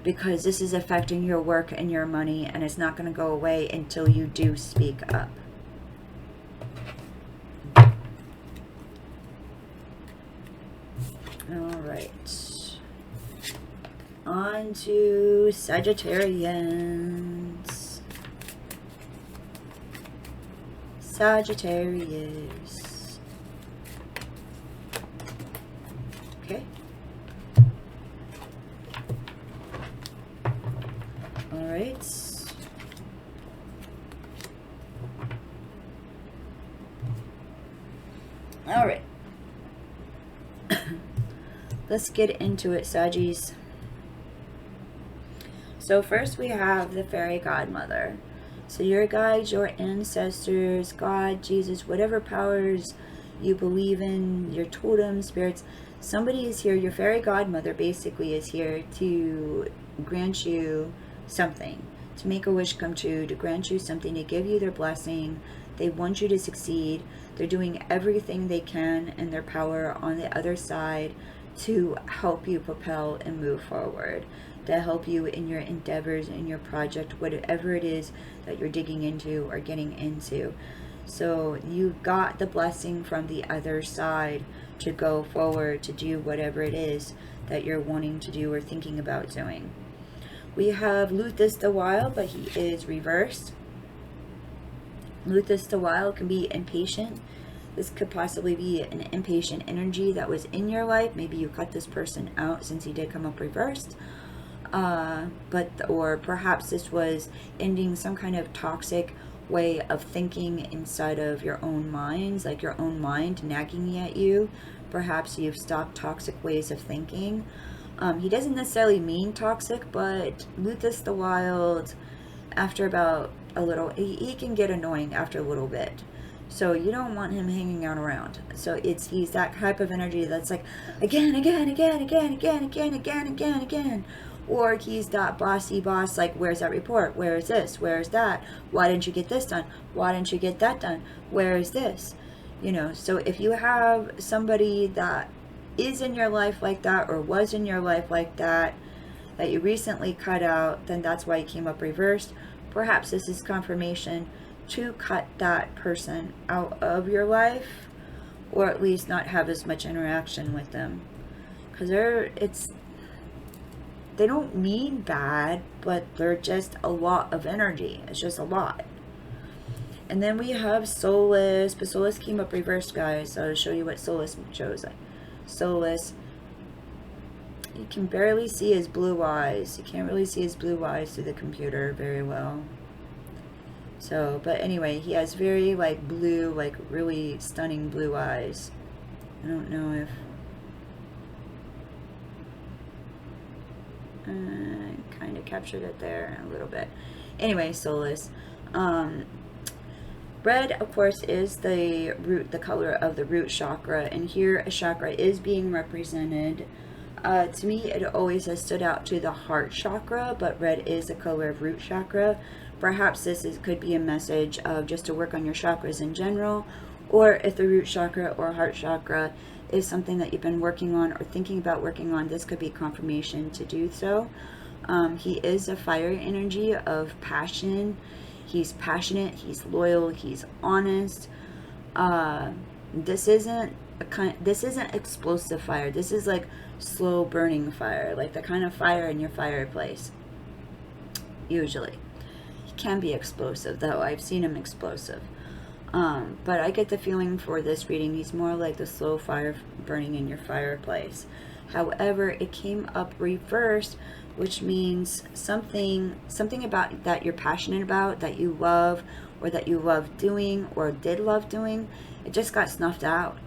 [SPEAKER 1] because this is affecting your work and your money, and it's not going to go away until you do speak up. Alright. On to Sagittarians. Sagittarius. Okay. Alright. Alright. Let's get into it, Saggies. So first we have the fairy godmother. So your guides, your ancestors, God, Jesus, whatever powers you believe in, your totem spirits, somebody is here. Your fairy godmother basically is here to grant you something, to make a wish come true, to grant you something, to give you their blessing. They want you to succeed. They're doing everything they can in their power on the other side to help you propel and move forward, to help you in your endeavors, in your project, whatever it is that you're digging into or getting into. So you got the blessing from the other side to go forward, to do whatever it is that you're wanting to do or thinking about doing. We have Luthus the Wild, but he is reversed. Luthus the Wild can be impatient. This could possibly be an impatient energy that was in your life. Maybe you cut this person out since he did come up reversed. Or perhaps this was ending some kind of toxic way of thinking inside of your own minds, like your own mind nagging at you. Perhaps you've stopped toxic ways of thinking. He doesn't necessarily mean toxic, but Luthus the Wild, after about a little, he can get annoying after a little bit. So you don't want him hanging out around. So he's that type of energy that's like, again. Or he's that bossy boss, like, where's that report? Where is this? Where is that? Why didn't you get this done? Why didn't you get that done? Where is this? You know, so if you have somebody that is in your life like that, or was in your life like that, that you recently cut out, then that's why you came up reversed. Perhaps this is confirmation to cut that person out of your life, or at least not have as much interaction with them, because they don't mean bad, but they're just a lot of energy. It's just a lot. And then we have Solus, but Solus came up reversed, guys, so I'll show you what Solus shows. Solus, you can barely see his blue eyes. You can't really see his blue eyes through the computer very well. So, but anyway, he has very like blue, like really stunning blue eyes. I don't know if kind of captured it there a little bit. Anyway, soulless. Red, of course, is the color of the root chakra, and here a chakra is being represented. To me, it always has stood out to the heart chakra, but red is the color of root chakra. Perhaps could be a message of just to work on your chakras in general, or if the root chakra or heart chakra is something that you've been working on or thinking about working on, this could be confirmation to do so. He is a fire energy of passion. He's passionate, he's loyal, he's honest. This isn't explosive fire. This is like slow burning fire, like the kind of fire in your fireplace. Usually. He can be explosive though. I've seen him explosive. But I get the feeling for this reading, he's more like the slow fire burning in your fireplace. However, it came up reversed, which means something about that you're passionate about, that you love, or that you love doing, or did love doing, it just got snuffed out.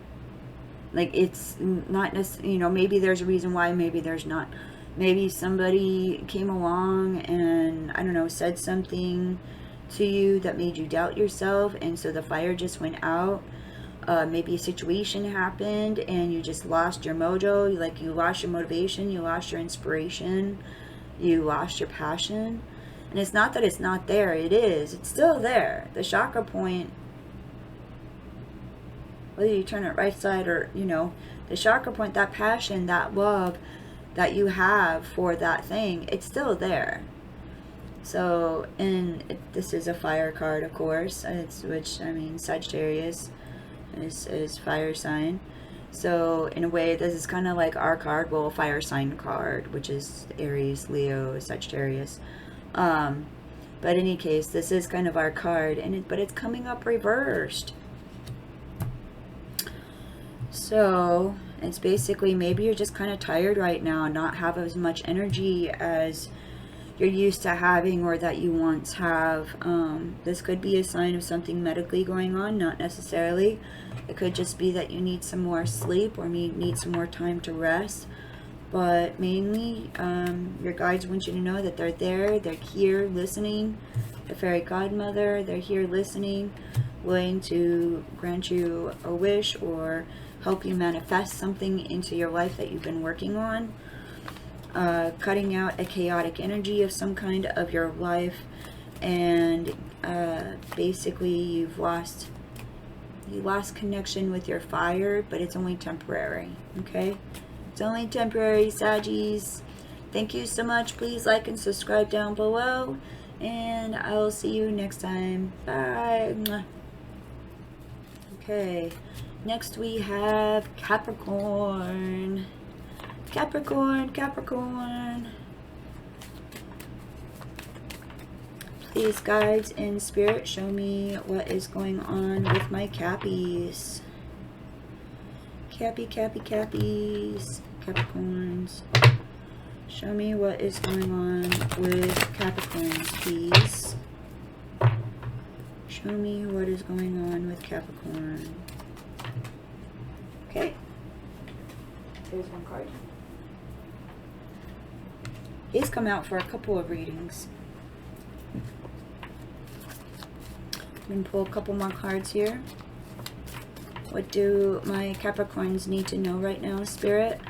[SPEAKER 1] Like, it's not necessarily, you know, maybe there's a reason why, maybe there's not. Maybe somebody came along and, I don't know, said something to you that made you doubt yourself, and so the fire just went out. Maybe a situation happened and you just lost your mojo, like you lost your motivation, you lost your inspiration, you lost your passion. And it's not that it's not there, it is, it's still there. The chakra point, whether you turn it right side or, you know, the chakra point, that passion, that love that you have for that thing, it's still there. So, and this is a fire card, of course, which, I mean, Sagittarius is fire sign. So in a way, this is kind of like our card, well, fire sign card, which is Aries, Leo, Sagittarius. But in any case, this is kind of our card, but it's coming up reversed. So it's basically, maybe you're just kind of tired right now, not have as much energy as you're used to having or that you once have. This could be a sign of something medically going on, not necessarily. It could just be that you need some more sleep or need some more time to rest. But mainly, your guides want you to know that they're there, they're here listening. The fairy godmother, they're here listening, willing to grant you a wish or help you manifest something into your life that you've been working on. Cutting out a chaotic energy of some kind of your life, and basically you lost connection with your fire, but it's only temporary. Okay, it's only temporary, Saggies. Thank you so much. Please like and subscribe down below, and I'll see you next time. Bye. Okay, next we have Capricorn. Capricorn. Please, guides in spirit, show me what is going on with my Cappies. Cappies. Capricorns. Show me what is going on with Capricorns, please. Show me what is going on with Capricorn. Okay. Here's one card. He's come out for a couple of readings. I'm going to pull a couple more cards here. What do my Capricorns need to know right now, Spirit?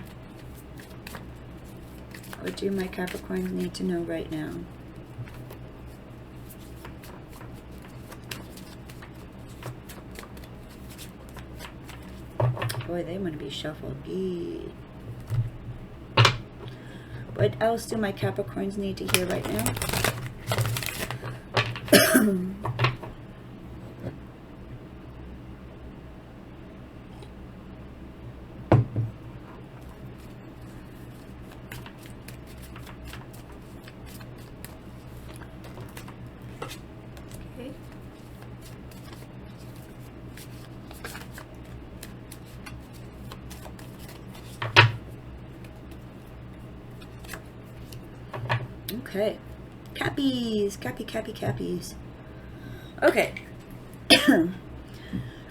[SPEAKER 1] What do my Capricorns need to know right now? Boy, they want to be shuffled. What else do my Capricorns need to hear right now? Okay. Cappies. Cappies. Okay.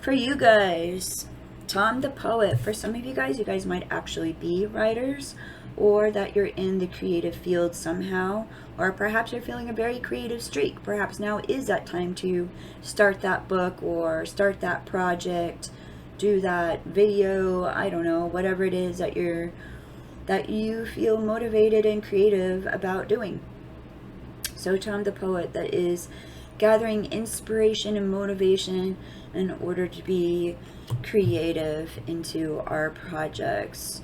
[SPEAKER 1] For you guys, Tom the Poet. For some of you guys might actually be writers, or that you're in the creative field somehow, or perhaps you're feeling a very creative streak. Perhaps now is that time to start that book or start that project, do that video, I don't know, whatever it is that you feel motivated and creative about doing. So Tom the Poet, that is gathering inspiration and motivation in order to be creative into our projects.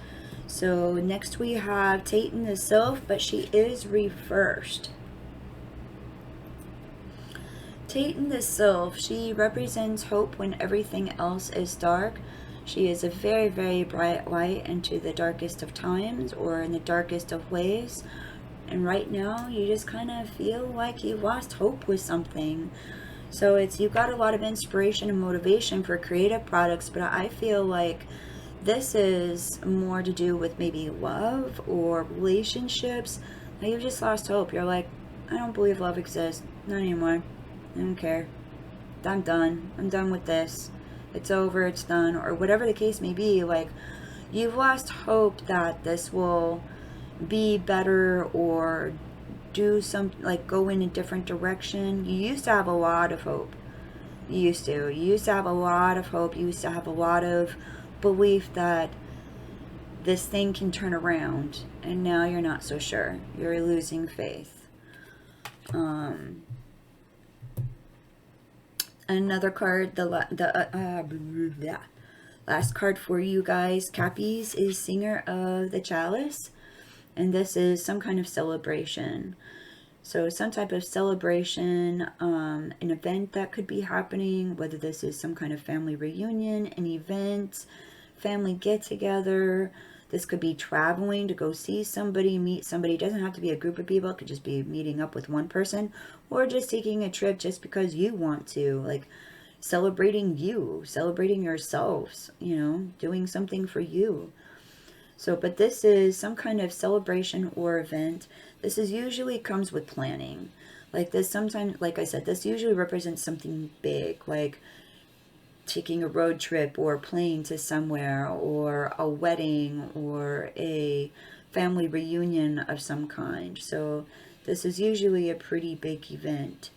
[SPEAKER 1] So next we have Titan the Sylph, but she is reversed. Titan the Sylph, she represents hope when everything else is dark. She is a very, very bright light into the darkest of times, or in the darkest of ways. And right now you just kind of feel like you lost hope with something. So you've got a lot of inspiration and motivation for creative products, but I feel like this is more to do with maybe love or relationships. Now you've just lost hope. You're like, I don't believe love exists. Not anymore. I don't care. I'm done. I'm done with this. It's over. It's done. Or whatever the case may be. Like, you've lost hope that this will be better or do something, like go in a different direction. You used to have a lot of hope. You used to have a lot of hope. You used to have a lot of belief that this thing can turn around, and now you're not so sure. You're losing faith. Another card, the last card for you guys, Cappies, is Singer of the Chalice, and this is some kind of celebration. So some type of celebration, an event that could be happening, whether this is some kind of family reunion, an event, family get-together. This could be traveling to go see somebody, meet somebody. It doesn't have to be a group of people. It could just be meeting up with one person, or just taking a trip just because you want to. Like celebrating you, celebrating yourselves, you know, doing something for you. So, but this is some kind of celebration or event. This is usually comes with planning. Like this sometimes, like I said, this usually represents something big, like taking a road trip or plane to somewhere, or a wedding or a family reunion of some kind. So this is usually a pretty big event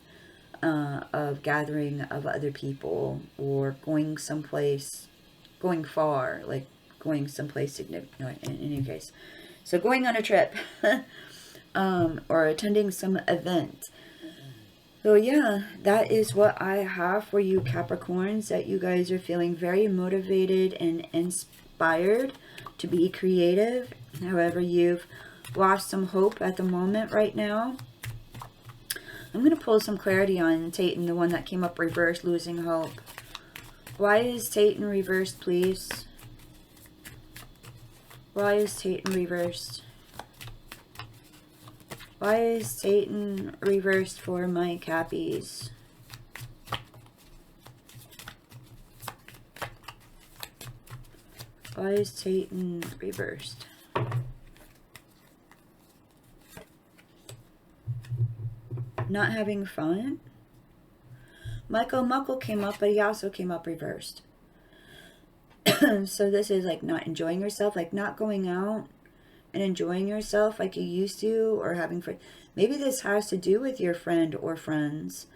[SPEAKER 1] of gathering of other people, or going someplace, going far, like going someplace significant in any case. So going on a trip or attending some event. So yeah, that is what I have for you Capricorns, that you guys are feeling very motivated and inspired to be creative. However, you've lost some hope at the moment right now. I'm going to pull some clarity on Titan, the one that came up reversed, losing hope. Why is Titan reversed, please? Why is Titan reversed? Why is Titan reversed for my Cappies? Why is Titan reversed? Not having fun? Michael Muckle came up, but he also came up reversed. So this is like not enjoying yourself, like not going out and enjoying yourself like you used to, or having fun. Maybe this has to do with your friend or friends.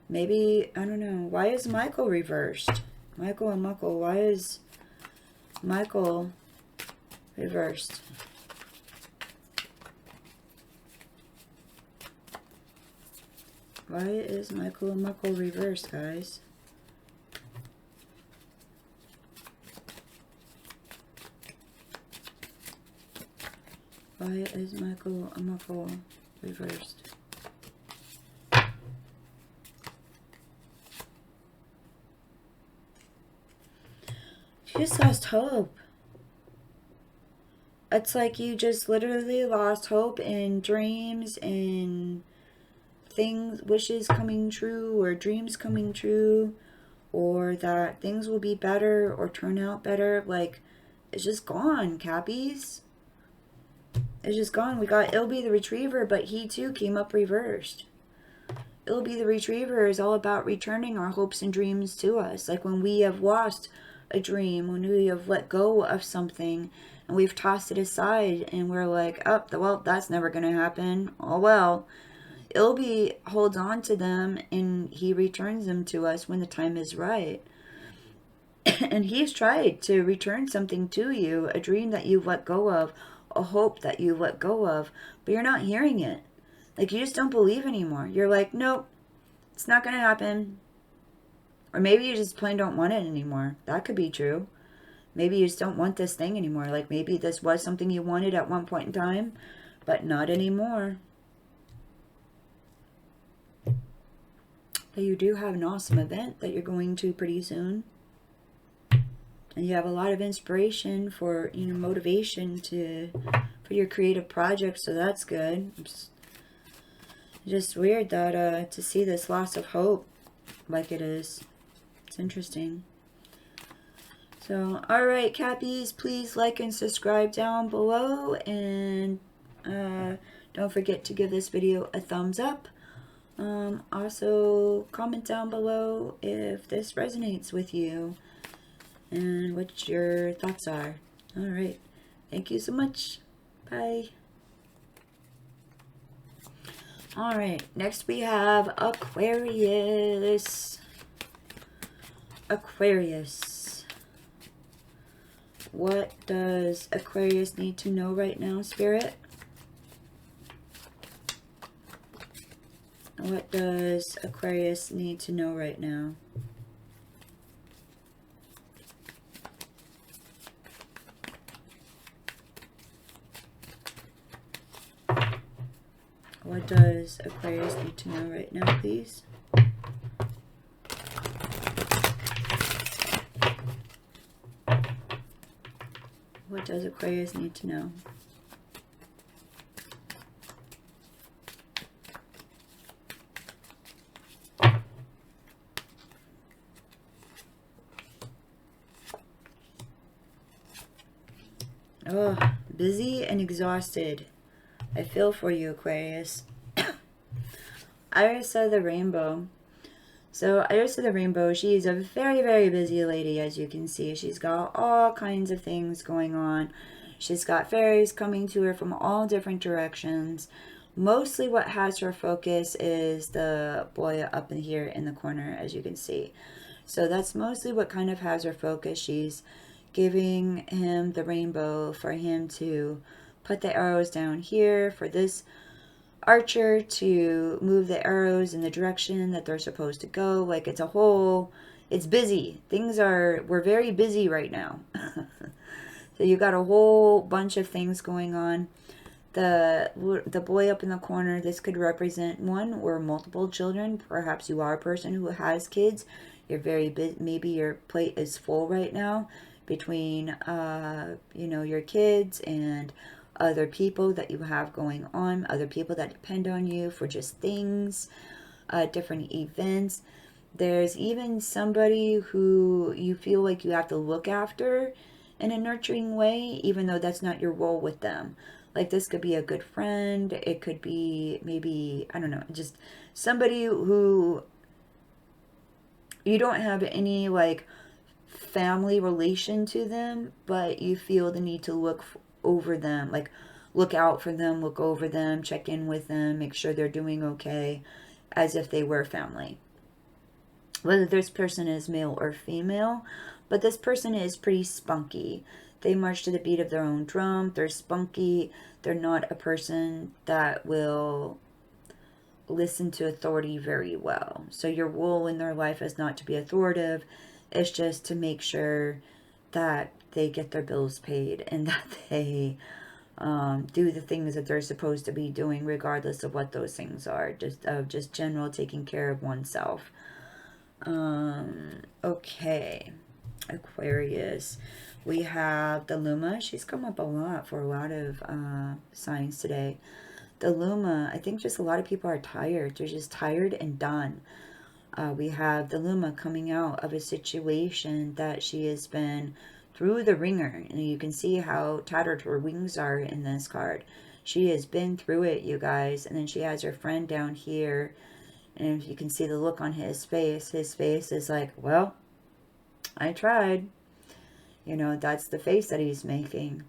[SPEAKER 1] Maybe, I don't know. Why is Michael reversed? Michael and Muckle, why is Michael reversed? Why is Michael and Muckle reversed, guys? Why is Michael and Muckle reversed? You just lost hope. It's like you just literally lost hope in dreams and things, wishes coming true, or dreams coming true, or that things will be better or turn out better. Like, it's just gone, Cappies. It's just gone. We got Ilby the Retriever, but he too came up reversed. It'll be the retriever is all about returning our hopes and dreams to us. Like when we have lost a dream, when we have let go of something and we've tossed it aside and we're like, oh, well, that's never going to happen. Oh, well. It'll be holds on to them and he returns them to us when the time is right. And he's tried to return something to you, a dream that you've let go of, a hope that you've let go of, but you're not hearing it. Like, you just don't believe anymore. You're like, nope, it's not going to happen. Or maybe you just plain don't want it anymore. That could be true. Maybe you just don't want this thing anymore. Like, maybe this was something you wanted at one point in time, but not anymore. But you do have an awesome event that you're going to pretty soon. And you have a lot of inspiration for, you know, motivation for your creative projects, so that's good. It's just weird that to see this loss of hope like it is. It's interesting. So, alright, Cappies, please like and subscribe down below, and don't forget to give this video a thumbs up. Also, comment down below if this resonates with you and what your thoughts are. Alright, thank you so much. Bye. Alright, next we have Aquarius. Aquarius. What does Aquarius need to know right now, Spirit? What does Aquarius need to know right now? What does Aquarius need to know right now, please? What does Aquarius need to know? Oh, busy and exhausted. I feel for you, Aquarius. Iris of the Rainbow. So, Iris of the Rainbow, she's a very, very busy lady, as you can see. She's got all kinds of things going on. She's got fairies coming to her from all different directions. Mostly what has her focus is the boy up in here in the corner, as you can see. So, that's mostly what kind of has her focus. She's giving him the rainbow for him to put the arrows down here, for this archer to move the arrows in the direction that they're supposed to go. Like, it's a whole, it's busy. We're very busy right now. So you got a whole bunch of things going on. The boy up in the corner, this could represent one or multiple children. Perhaps you are a person who has kids. You're very busy. Maybe your plate is full right now between, you know, your kids and other people that you have going on, other people that depend on you for just things, different events. There's even somebody who you feel like you have to look after in a nurturing way, even though that's not your role with them. Like, this could be a good friend. It could be maybe, I don't know, just somebody who you don't have any, like, family relation to them, but you feel the need to look over them, like look out for them, look over them, check in with them, make sure they're doing okay, as if they were family. Whether this person is male or female, but this person is pretty spunky. They march to the beat of their own drum. They're spunky. They're not a person that will listen to authority very well. So your role in their life is not to be authoritative. It's just to make sure that they get their bills paid and that they do the things that they're supposed to be doing, regardless of what those things are. Just general taking care of oneself. Okay, Aquarius. We have the Luma. She's come up a lot for a lot of signs today. The Luma, I think just a lot of people are tired. They're just tired and done. We have the Luma coming out of a situation that she has been through the ringer. And you can see how tattered her wings are in this card. She has been through it, you guys. And then she has her friend down here. And if you can see the look on his face is like, well, I tried. You know, that's the face that he's making.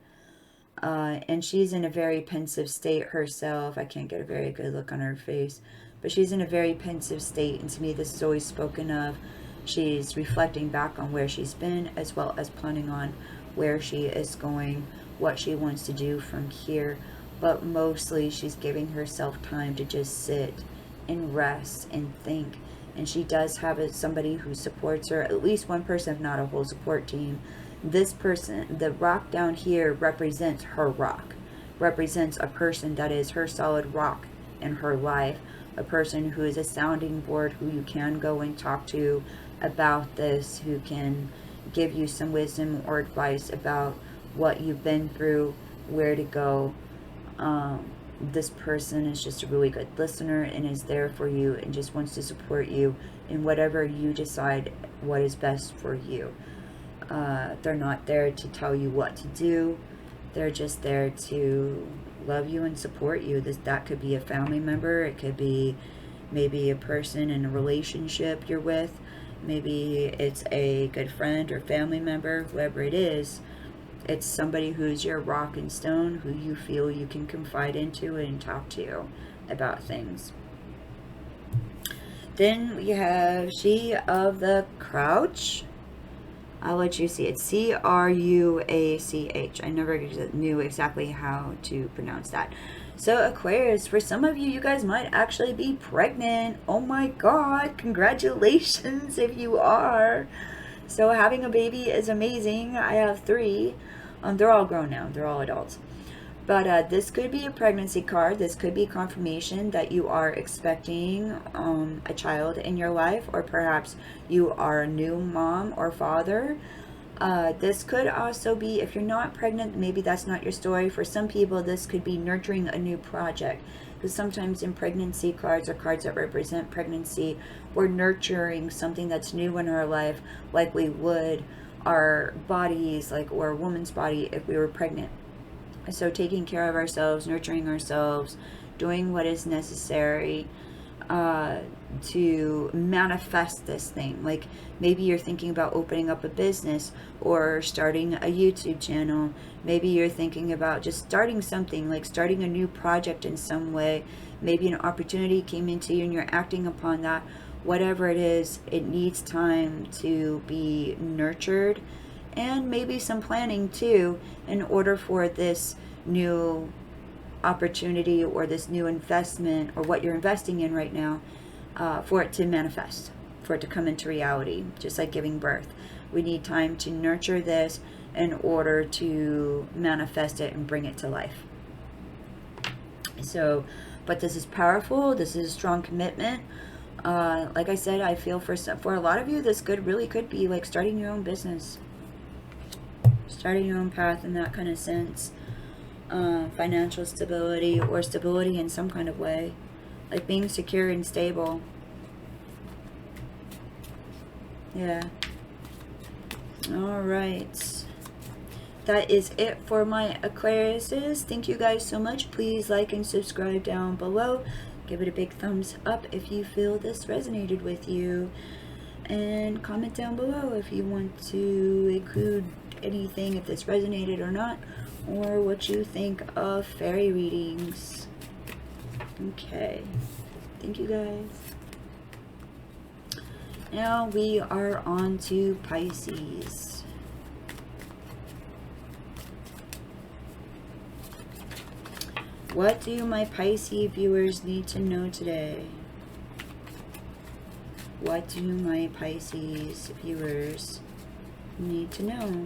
[SPEAKER 1] And she's in a very pensive state herself. I can't get a very good look on her face, but she's in a very pensive state. And to me, this is always spoken of. She's reflecting back on where she's been, as well as planning on where she is going, what she wants to do from here. But mostly she's giving herself time to just sit and rest and think. And she does have somebody who supports her, at least one person, if not a whole support team. This person, the rock down here, represents her rock, represents a person that is her solid rock in her life, a person who is a sounding board, who you can go and talk to about this, who can give you some wisdom or advice about what you've been through, where to go. This person is just a really good listener and is there for you and just wants to support you in whatever you decide what is best for you. They're not there to tell you what to do. They're just there to love you and support you. That could be a family member. It could be maybe a person in a relationship you're with. Maybe it's a good friend or family member, whoever it is. It's somebody who's your rock and stone, who you feel you can confide into and talk to about things. Then we have She of the Crouch. I'll let you see it. C-R-U-A-C-H. I never knew exactly how to pronounce that. So Aquarius, for some of you, you guys might actually be pregnant. Oh my God, congratulations if you are. So having a baby is amazing. I have 3. They're all grown now. They're all adults. But this could be a pregnancy card. This could be confirmation that you are expecting a child in your life, or perhaps you are a new mom or father. This could also be, if you're not pregnant, maybe that's not your story. For some people, this could be nurturing a new project. Because sometimes in pregnancy cards or cards that represent pregnancy, we're nurturing something that's new in our life, like we would our bodies, like, or a woman's body if we were pregnant. So taking care of ourselves, nurturing ourselves, doing what is necessary to manifest this thing. Like maybe you're thinking about opening up a business or starting a YouTube channel. Maybe you're thinking about just starting something, like starting a new project in some way. Maybe an opportunity came into you and you're acting upon that. Whatever it is, it needs time to be nurtured, and maybe some planning too, in order for this new opportunity or this new investment or what you're investing in right now, for it to manifest, for it to come into reality. Just like giving birth, we need time to nurture this in order to manifest it and bring it to life. So, but this is powerful. This is a strong commitment. Like I said, I feel for a lot of you, this really could be like starting your own business, starting your own path in that kind of sense. Financial stability, or stability in some kind of way, like being secure and stable. Yeah. All right. That is it for my Aquariuses. Thank you guys so much. Please like and subscribe down below. Give it a big thumbs up if you feel this resonated with you. And comment down below if you want to include anything, if this resonated or not, or what you think of fairy readings. Okay. Thank you guys. Now we are on to Pisces. What do my Pisces viewers need to know today? What do my Pisces viewers need to know?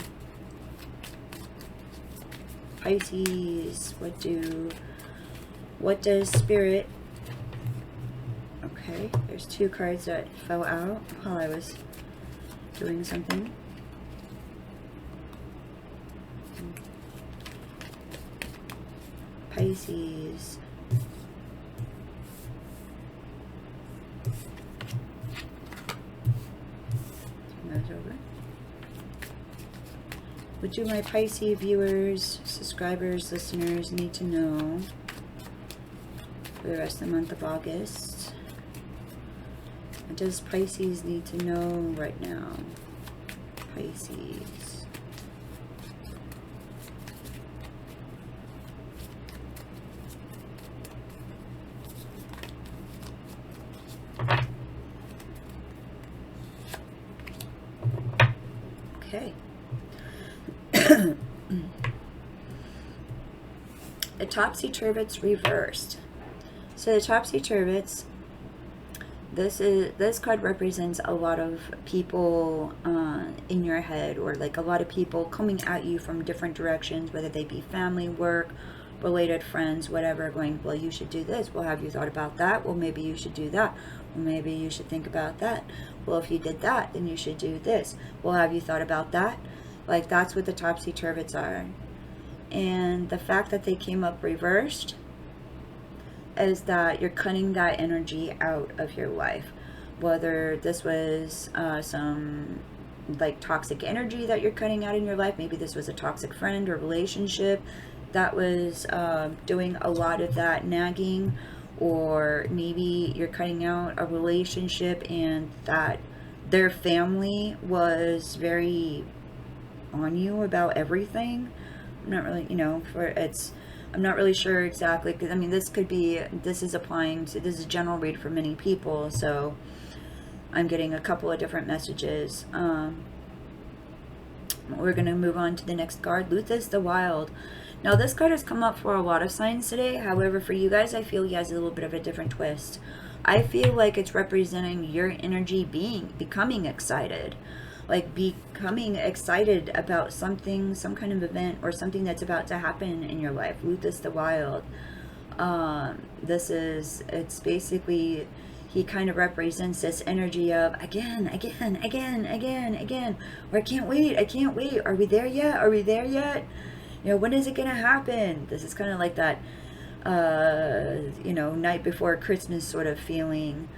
[SPEAKER 1] Pisces, what does Spirit... Okay, there's 2 cards that fell out while I was doing something. Pisces. Turn those over. What do my Pisces viewers, subscribers, listeners need to know for the rest of the month of August? does Pisces need to know right now? Pisces. Okay. The Topsy-Turvets reversed. So the Topsy-Turvets, this card represents a lot of people in your head, or like a lot of people coming at you from different directions, whether they be family, work, related, friends, whatever, going, well, you should do this. Well, have you thought about that? Well, maybe you should do that. Well, maybe you should think about that. Well, if you did that, then you should do this. Well, have you thought about that? Like, that's what the Topsy-Turvets are. And the fact that they came up reversed is that you're cutting that energy out of your life. Whether this was some like toxic energy that you're cutting out in your life, maybe this was a toxic friend or relationship that was doing a lot of that nagging, or maybe you're cutting out a relationship and that their family was very on you about everything. I'm not really, you know, I'm not really sure exactly, because I mean, this is applying to, this is a general read for many people, so I'm getting a couple of different messages. We're going to move on to the next card, Luthus the Wild. Now, this card has come up for a lot of signs today. However, for you guys, I feel he has a little bit of a different twist. I feel like it's representing your energy becoming excited. Like becoming excited about something, some kind of event or something that's about to happen in your life. Luthus the Wild. It's basically, he kind of represents this energy of again, or I can't wait, are we there yet? You know, when is it gonna happen? This is kind of like that, you know, night before Christmas sort of feeling.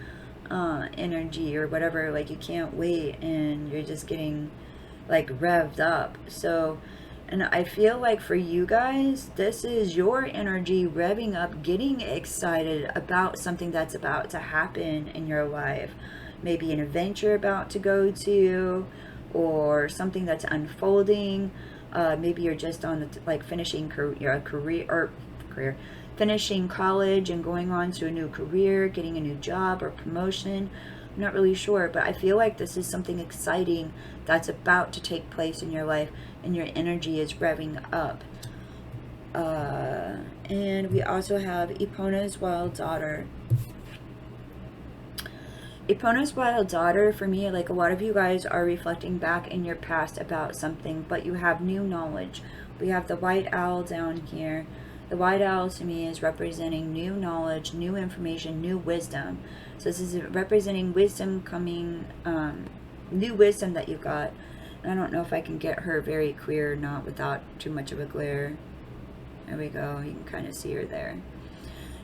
[SPEAKER 1] Energy or whatever, like you can't wait and you're just getting like revved up. So, and I feel like for you guys, this is your energy revving up, getting excited about something that's about to happen in your life. Maybe an event you're about to go to, or something that's unfolding. Maybe you're just on the like finishing finishing college and going on to a new career, getting a new job or promotion. I'm not really sure, but I feel like this is something exciting that's about to take place in your life, and your energy is revving up. And we also have Epona's Wild Daughter. Epona's Wild Daughter, for me, like a lot of you guys are reflecting back in your past about something, but you have new knowledge. We have the White Owl down here. The White Owl to me is representing new knowledge, new information, new wisdom. So this is representing wisdom coming, new wisdom that you've got. And I don't know if I can get her very clear or not without too much of a glare. There we go. You can kind of see her there.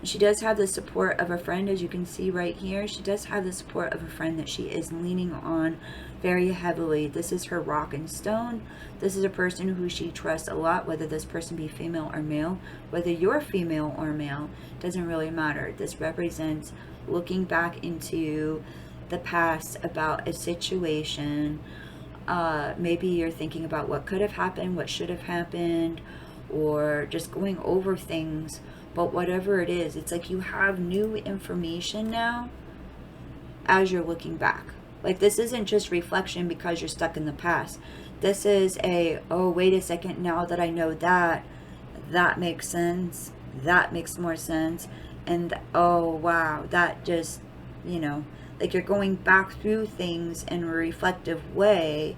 [SPEAKER 1] She does have the support of a friend, as you can see right here. She does have the support of a friend that she is leaning on very heavily. This is her rock and stone. This is a person who she trusts a lot, whether this person be female or male. Whether you're female or male, doesn't really matter. This represents looking back into the past about a situation. Maybe you're thinking about what could have happened, what should have happened, or just going over things. But whatever it is, it's like you have new information now as you're looking back. Like, this isn't just reflection because you're stuck in the past. This is oh, wait a second, now that I know that, that makes sense. That makes more sense. And, oh, wow, that just, you know, like you're going back through things in a reflective way,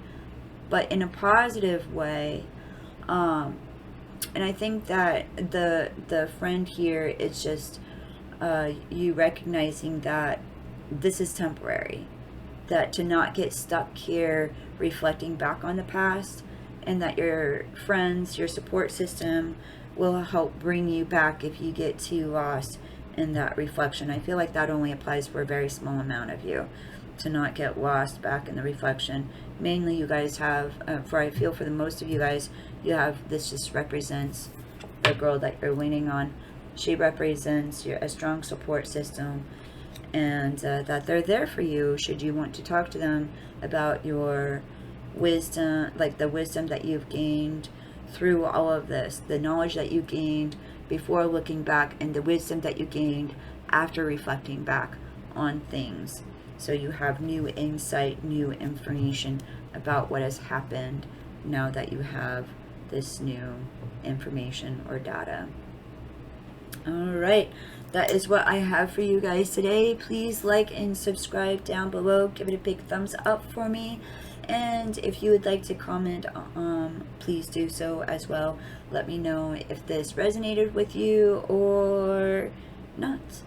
[SPEAKER 1] but in a positive way. And I think that the friend here is just you recognizing that this is temporary, that to not get stuck here reflecting back on the past, and that your friends, your support system will help bring you back if you get too lost in that reflection. I feel like that only applies for a very small amount of you, to not get lost back in the reflection. Mainly you guys have, I feel for the most of you guys, you have, this just represents the girl that you're leaning on. She represents a strong support system, and that they're there for you should you want to talk to them about your wisdom, like the wisdom that you've gained through all of this, the knowledge that you gained before looking back, and the wisdom that you gained after reflecting back on things. So you have new insight, new information about what has happened now that you have this new information or data. All right, that is what I have for you guys today. Please like and subscribe down below. Give it a big thumbs up for me. And if you would like to comment, please do so as well. Let me know if this resonated with you or not.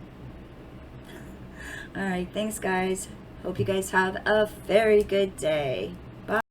[SPEAKER 1] Alright, thanks guys. Hope you guys have a very good day.